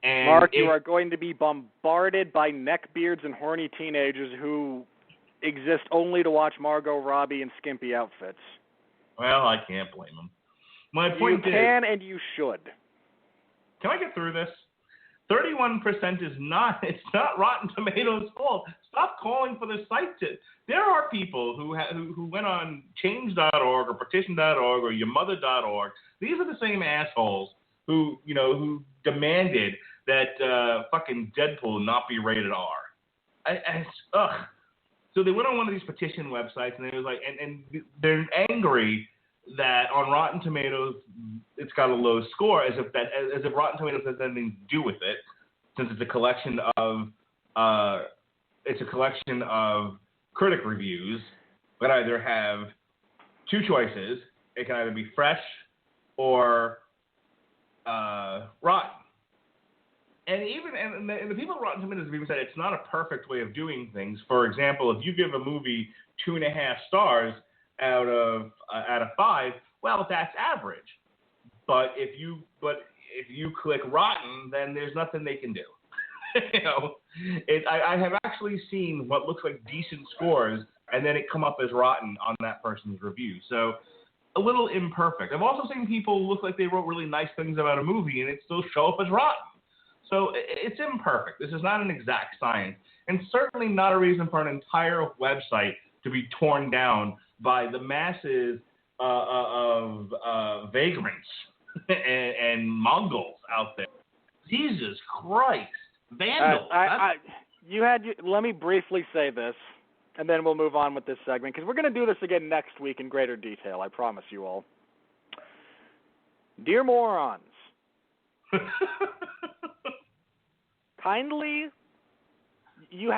And Mark, you are going to be bombarded by neckbeards and horny teenagers who exist only to watch Margot Robbie in skimpy outfits. Well, I can't blame them. My point you can and you should. Can I get through this? 31% it's not Rotten Tomatoes' fault. Stop calling for the site to. There are people who went on change.org or petition.org or yourmother.org. These are the same assholes who demanded that fucking Deadpool not be rated R. So they went on one of these petition websites and they was like, and they're angry that on Rotten Tomatoes it's got a low score, as if Rotten Tomatoes has anything to do with it, since it's a collection of critic reviews that either have two choices. It can either be fresh or rotten. And the people at Rotten Tomatoes have even said it's not a perfect way of doing things. For example, if you give a movie 2.5 stars out of 5, well, that's average. But if you click rotten, then there's nothing they can do. I have actually seen what looks like decent scores, and then it come up as rotten on that person's review. So a little imperfect. I've also seen people look like they wrote really nice things about a movie, and it still show up as rotten. So it's imperfect. This is not an exact science, and certainly not a reason for an entire website to be torn down by the masses of vagrants and Mongols out there. Jesus Christ. Vandals. Let me briefly say this, and then we'll move on with this segment, because we're going to do this again next week in greater detail, I promise you all. Dear morons, kindly, you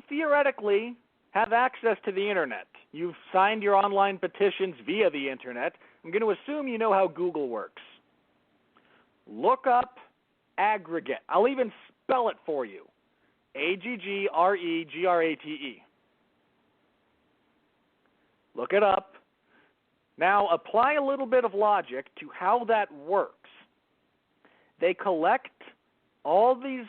theoretically have access to the internet. You've signed your online petitions via the internet. I'm going to assume you know how Google works. Look up aggregate. I'll even spell it for you. AGGREGRATE. Look it up. Now apply a little bit of logic to how that works. They collect all these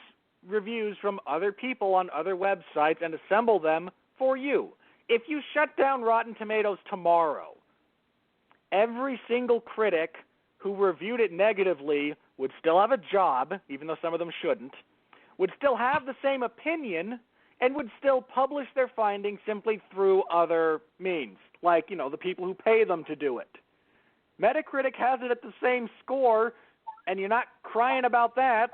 reviews from other people on other websites and assemble them for you. If you shut down Rotten Tomatoes tomorrow, every single critic who reviewed it negatively would still have a job, even though some of them shouldn't, would still have the same opinion, and would still publish their findings simply through other means, like, the people who pay them to do it. Metacritic has it at the same score, and you're not crying about that.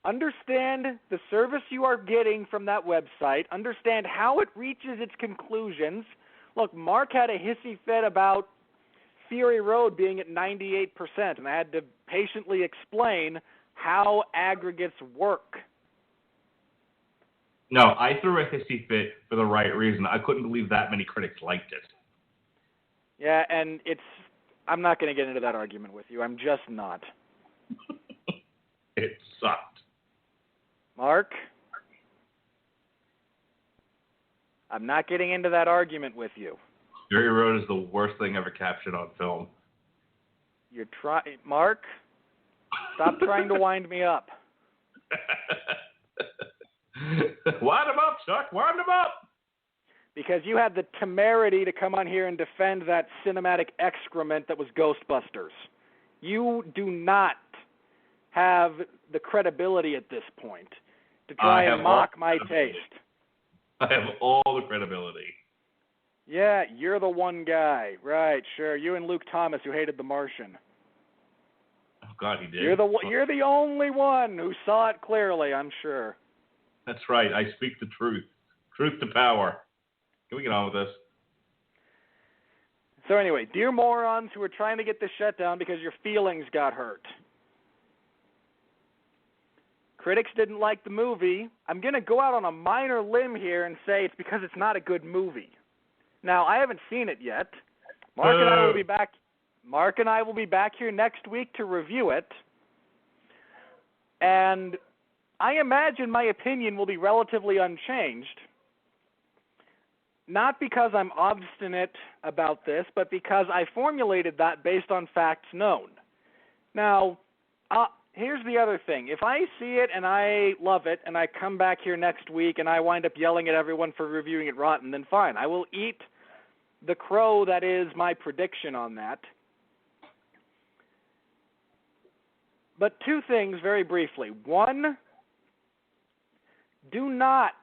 Understand the service you are getting from that website. Understand how it reaches its conclusions. Look, Mark had a hissy fit about Fury Road being at 98%, and I had to patiently explain how aggregates work. No, I threw a hissy fit for the right reason. I couldn't believe that many critics liked it. Yeah, and I'm not going to get into that argument with you. I'm just not. It sucked. Mark, I'm not getting into that argument with you. Fury Road is the worst thing ever captured on film. Mark, stop trying to wind me up. Wind him up, Chuck. Wind him up. Because you had the temerity to come on here and defend that cinematic excrement that was Ghostbusters. You do not have the credibility at this point. to try and mock my credibility. taste. I have all the credibility. Yeah, you're the one guy. Right, sure. You and Luke Thomas who hated The Martian. Oh, God, he did. You're the only one who saw it clearly, I'm sure. That's right. I speak the truth. Truth to power. Can we get on with this? So anyway, dear morons who are trying to get this shut down because your feelings got hurt. Critics didn't like the movie. I'm going to go out on a minor limb here and say it's because it's not a good movie. Now, I haven't seen it yet. Mark and I will be back. Mark and I will be back here next week to review it. And I imagine my opinion will be relatively unchanged. Not because I'm obstinate about this, but because I formulated that based on facts known. Now, here's the other thing. If I see it and I love it and I come back here next week and I wind up yelling at everyone for reviewing it rotten, then fine. I will eat the crow that is my prediction on that. But two things very briefly. One, do not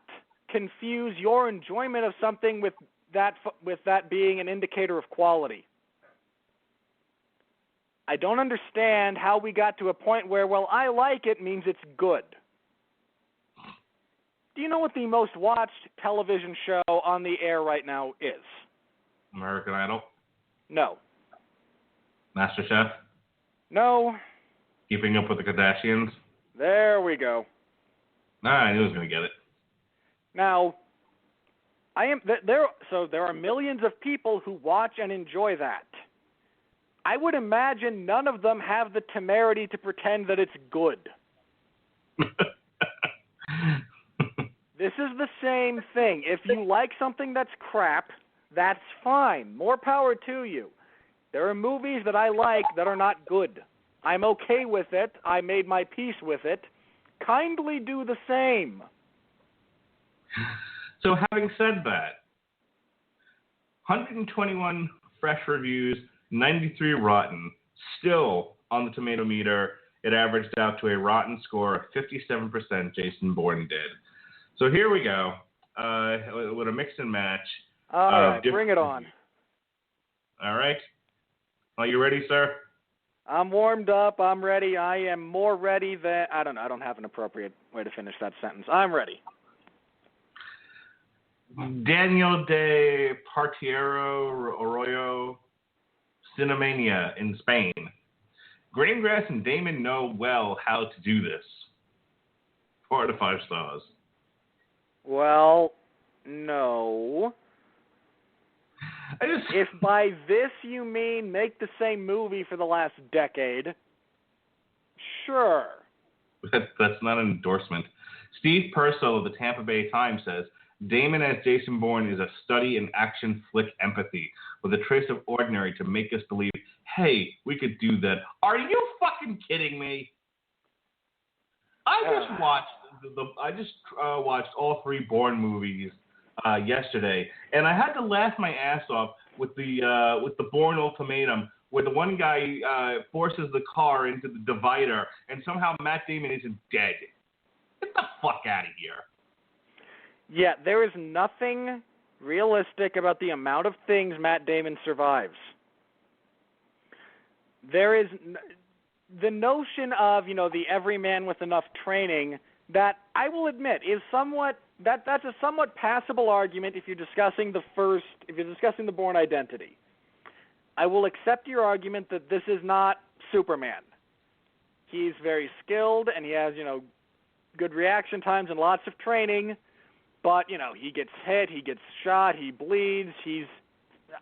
confuse your enjoyment of something with that being an indicator of quality. I don't understand how we got to a point where, well, I like it means it's good. Do you know what the most watched television show on the air right now is? American Idol? No. MasterChef? No. Keeping Up with the Kardashians? There we go. Nah, I knew I was going to get it. Now, there are millions of people who watch and enjoy that. I would imagine none of them have the temerity to pretend that it's good. This is the same thing. If you like something that's crap, that's fine. More power to you. There are movies that I like that are not good. I'm okay with it. I made my peace with it. Kindly do the same. So having said that, 121 fresh reviews, 93 rotten. Still, on the tomato meter, it averaged out to a rotten score of 57%. Jason Bourne did. So here we go, with a mix and match. All right, bring it on. All right. Are you ready, sir? I'm warmed up. I'm ready. I am more ready than... I don't know. I don't have an appropriate way to finish that sentence. I'm ready. Daniel de Partiero Arroyo, Cinemania in Spain. Greengrass and Damon know well how to do this. 4 out of 5 stars. Well, no. If by this you mean make the same movie for the last decade, sure. That's not an endorsement. Steve Purcell of the Tampa Bay Times says, Damon as Jason Bourne is a study in action flick empathy with a trace of ordinary to make us believe, hey, we could do that. Are you fucking kidding me? I just watched all 3 Bourne movies yesterday, and I had to laugh my ass off with the Bourne ultimatum, where the one guy forces the car into the divider, and somehow Matt Damon isn't dead. Get the fuck out of here. Yeah, there is nothing realistic about the amount of things Matt Damon survives. There is the notion of, the everyman with enough training that I will admit is somewhat that's a somewhat passable argument if you're discussing the Bourne identity. I will accept your argument that this is not Superman. He's very skilled and he has, good reaction times and lots of training, but he gets hit, he gets shot, he bleeds,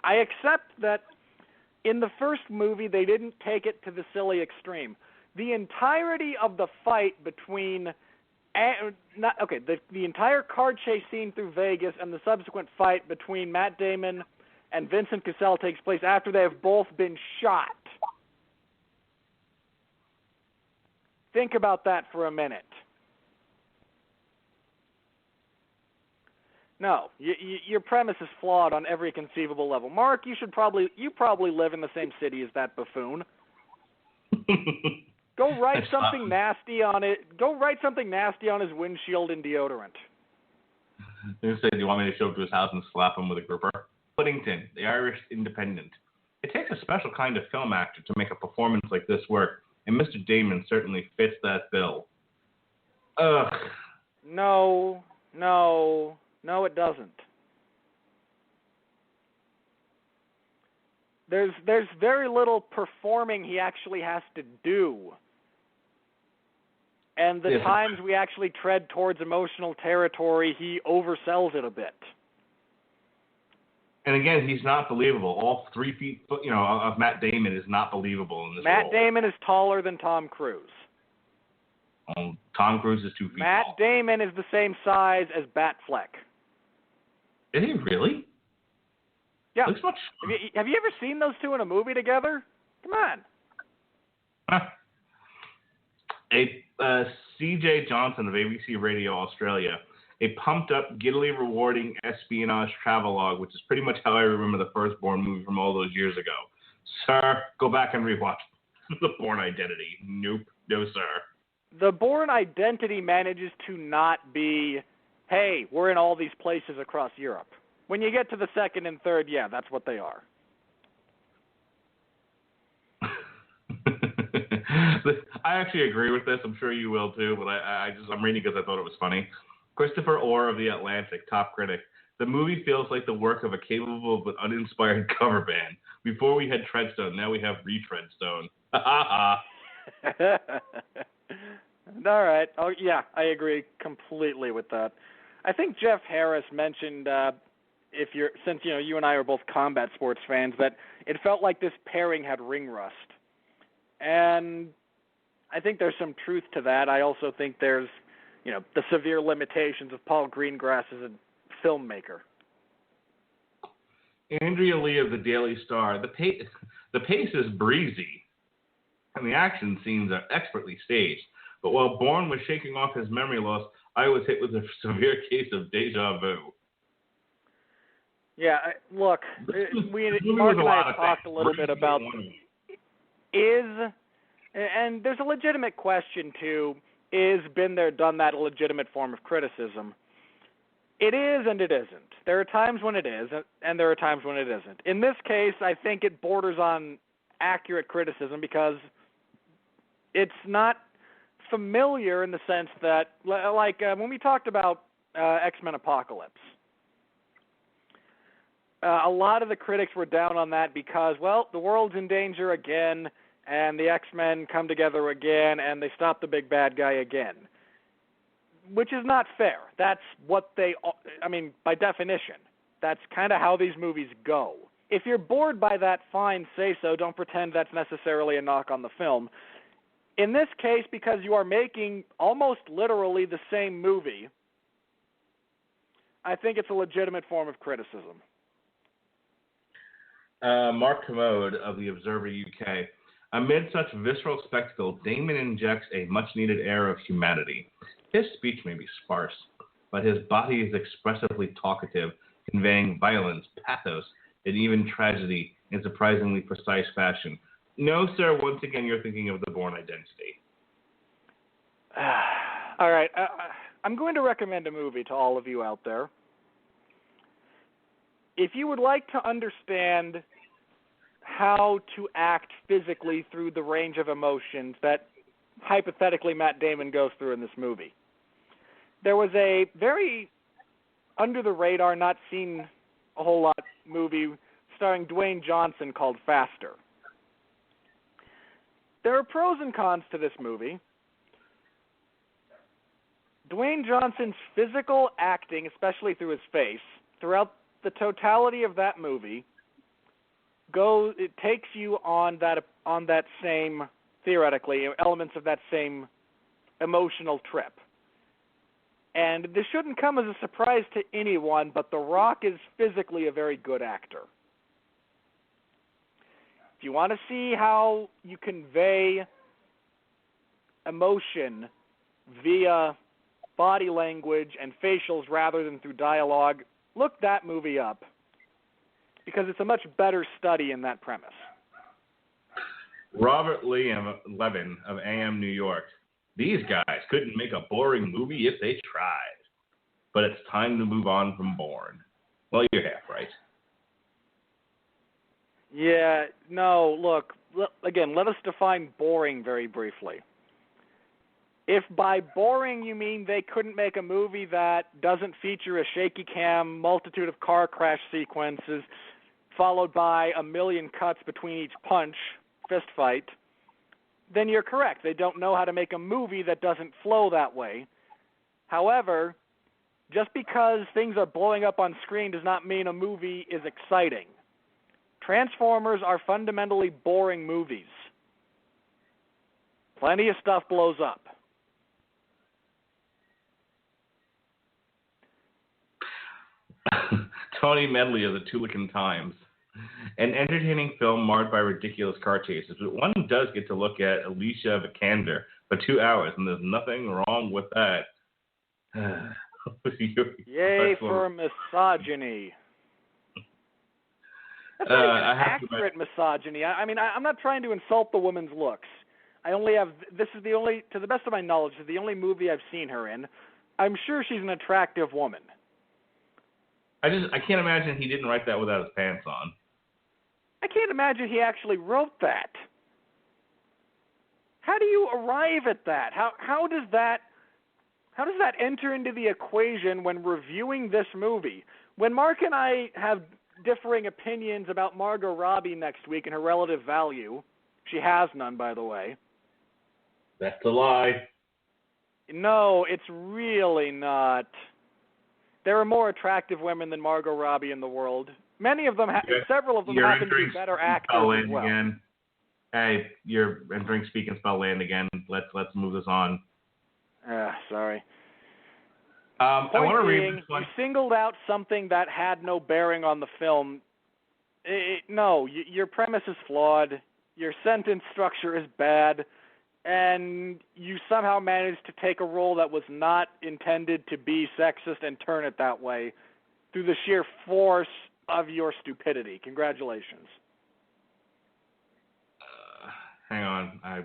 I accept that in the first movie they didn't take it to the silly extreme. The entirety of the fight between the entire car chase scene through Vegas and the subsequent fight between Matt Damon and Vincent Cassel takes place after they have both been shot. Think about that for a minute. No, your premise is flawed on every conceivable level. Mark, you probably live in the same city as that buffoon. Go write something nasty on it. Go write something nasty on his windshield in deodorant. They say, do you want me to show up to his house and slap him with a gripper? Puddington, the Irish Independent. It takes a special kind of film actor to make a performance like this work, and Mr. Damon certainly fits that bill. Ugh. No, it doesn't. There's very little performing he actually has to do. And the times we actually tread towards emotional territory, he oversells it a bit. And again, he's not believable. All 3 feet, of Matt Damon is not believable in this role. Matt Damon is taller than Tom Cruise. Tom Cruise is 2 feet Matt tall. Damon is the same size as Batfleck. Is he really? Yeah. Looks much. Have you ever seen those two in a movie together? Come on. C.J. Johnson of ABC Radio Australia, a pumped-up, giddily rewarding espionage travelogue, which is pretty much how I remember the first Bourne movie from all those years ago. Sir, go back and rewatch The Bourne Identity. Nope. No, sir. The Bourne Identity manages to not be, hey, we're in all these places across Europe. When you get to the second and third, yeah, that's what they are. I actually agree with this. I'm sure you will too, but I'm reading because I thought it was funny. Christopher Orr of The Atlantic, top critic. The movie feels like the work of a capable but uninspired cover band. Before we had Treadstone, now we have Retreadstone. Ha ha. All right. Oh yeah, I agree completely with that. I think Jeff Harris mentioned since you and I are both combat sports fans, that it felt like this pairing had ring rust. And I think there's some truth to that. I also think there's, the severe limitations of Paul Greengrass as a filmmaker. Andrea Lee of the Daily Star. The pace is breezy, and the action scenes are expertly staged. But while Bourne was shaking off his memory loss, I was hit with a severe case of deja vu. Yeah, look, Mark and I have talked a little bit about and there's a legitimate question too, is been there, done that a legitimate form of criticism? It is and it isn't. There are times when it is, and there are times when it isn't. In this case, I think it borders on accurate criticism because it's not familiar in the sense that, when we talked about X-Men Apocalypse, a lot of the critics were down on that because, the world's in danger again, and the X-Men come together again, and they stop the big bad guy again. Which is not fair. That's what by definition, that's kind of how these movies go. If you're bored by that, fine, say so. Don't pretend that's necessarily a knock on the film. In this case, because you are making almost literally the same movie, I think it's a legitimate form of criticism. Mark Commode of The Observer UK. Amid such visceral spectacle, Damon injects a much-needed air of humanity. His speech may be sparse, but his body is expressively talkative, conveying violence, pathos, and even tragedy in surprisingly precise fashion. No, sir, once again, you're thinking of The Bourne Identity. All right. I'm going to recommend a movie to all of you out there. If you would like to understand how to act physically through the range of emotions that hypothetically Matt Damon goes through in this movie, there was a very under-the-radar, not seen a whole lot movie starring Dwayne Johnson called Faster. There are pros and cons to this movie. Dwayne Johnson's physical acting, especially through his face, throughout the totality of that movie, it takes you on that same, theoretically, elements of that same emotional trip. And this shouldn't come as a surprise to anyone, but The Rock is physically a very good actor. If you want to see how you convey emotion via body language and facials rather than through dialogue, look that movie up, because it's a much better study in that premise. Robert Levin of AM New York. These guys couldn't make a boring movie if they tried. But it's time to move on from Bourne. Well, you're half right. Yeah, no, look, again, let us define boring very briefly. If by boring you mean they couldn't make a movie that doesn't feature a shaky cam, multitude of car crash sequences, followed by a million cuts between each punch, fist fight, then you're correct. They don't know how to make a movie that doesn't flow that way. However, just because things are blowing up on screen does not mean a movie is exciting. Transformers are fundamentally boring movies. Plenty of stuff blows up. Tony Medley of the Tulican Times. An entertaining film marred by ridiculous car chases, but one does get to look at Alicia Vikander for 2 hours, and there's nothing wrong with that. Yay for misogyny. That's not even accurate misogyny. I mean, I'm not trying to insult the woman's looks. This is the only, to the best of my knowledge, this is the only movie I've seen her in. I'm sure she's an attractive woman. I can't imagine he didn't write that without his pants on. I can't imagine he actually wrote that. How do you arrive at that? How does that enter into the equation when reviewing this movie? When Mark and I have differing opinions about Margot Robbie next week and her relative value, she has none, by the way. That's a lie. No, it's really not. There are more attractive women than Margot Robbie in the world. Many of them, several of them happen to be better actors as well. Again. Hey, you're entering speak and spell land again. Let's move this on. Sorry. I want to read this one. You singled out something that had no bearing on the film. No, your premise is flawed. Your sentence structure is bad. And you somehow managed to take a role that was not intended to be sexist and turn it that way through the sheer force of your stupidity. Congratulations. Hang on. I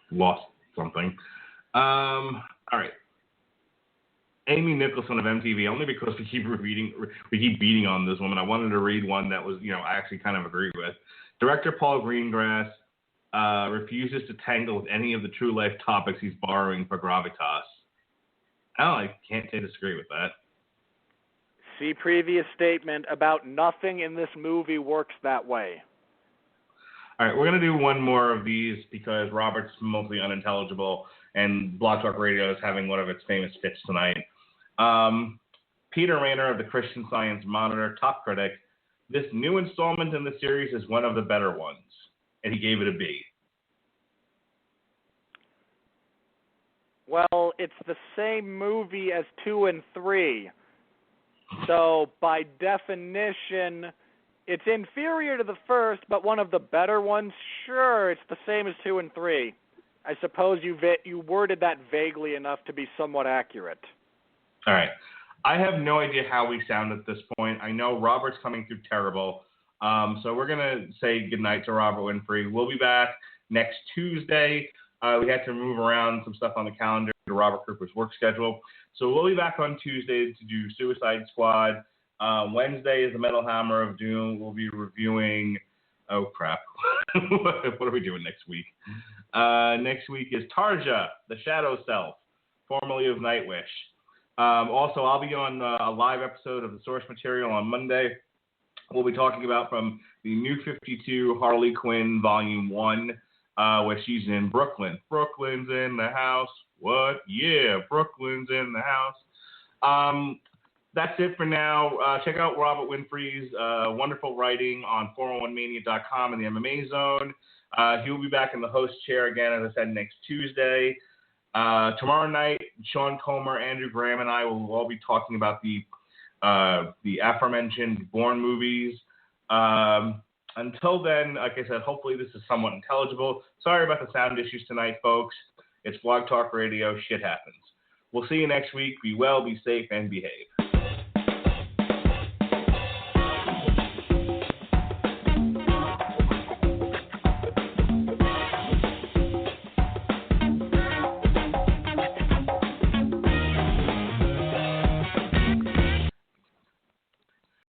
lost something. All right. Amy Nicholson of MTV, only because we keep beating on this woman. I wanted to read one that was, I actually kind of agree with. Director Paul Greengrass refuses to tangle with any of the true life topics he's borrowing for gravitas. I can't say disagree with that. See previous statement about nothing in this movie works that way. All right, we're going to do one more of these because Robert's mostly unintelligible and Blog Talk Radio is having one of its famous fits tonight. Peter Rayner of the Christian Science Monitor, top critic. This new installment in the series is one of the better ones. And he gave it a B. Well, it's the same movie as 2 and 3. So, by definition, it's inferior to the first, but one of the better ones? Sure, it's the same as 2 and 3. I suppose you worded that vaguely enough to be somewhat accurate. All right. I have no idea how we sound at this point. I know Robert's coming through terrible. So we're going to say goodnight to Robert Winfree. We'll be back next Tuesday. We had to move around some stuff on the calendar to Robert Cooper's work schedule. So we'll be back on Tuesday to do Suicide Squad. Wednesday is the Metal Hammer of Doom. We'll be reviewing... Oh, crap. What are we doing next week? Next week is Tarja, the Shadow Self, formerly of Nightwish. Also, I'll be on a live episode of the Source Material on Monday. We'll be talking about from the New 52 Harley Quinn Volume 1, where she's in Brooklyn. Brooklyn's in the house. What? Yeah, Brooklyn's in the house. That's it for now. Check out Robert Winfree's wonderful writing on 401mania.com in the MMA Zone. He will be back in the host chair again, as I said, next Tuesday. Tomorrow night, Sean Comer, Andrew Graham, and I will all be talking about the aforementioned Bourne movies. Until then, like I said, hopefully this is somewhat intelligible. Sorry about the sound issues tonight, folks. It's Blog Talk Radio. Shit happens. We'll see you next week. Be well, be safe, and behave.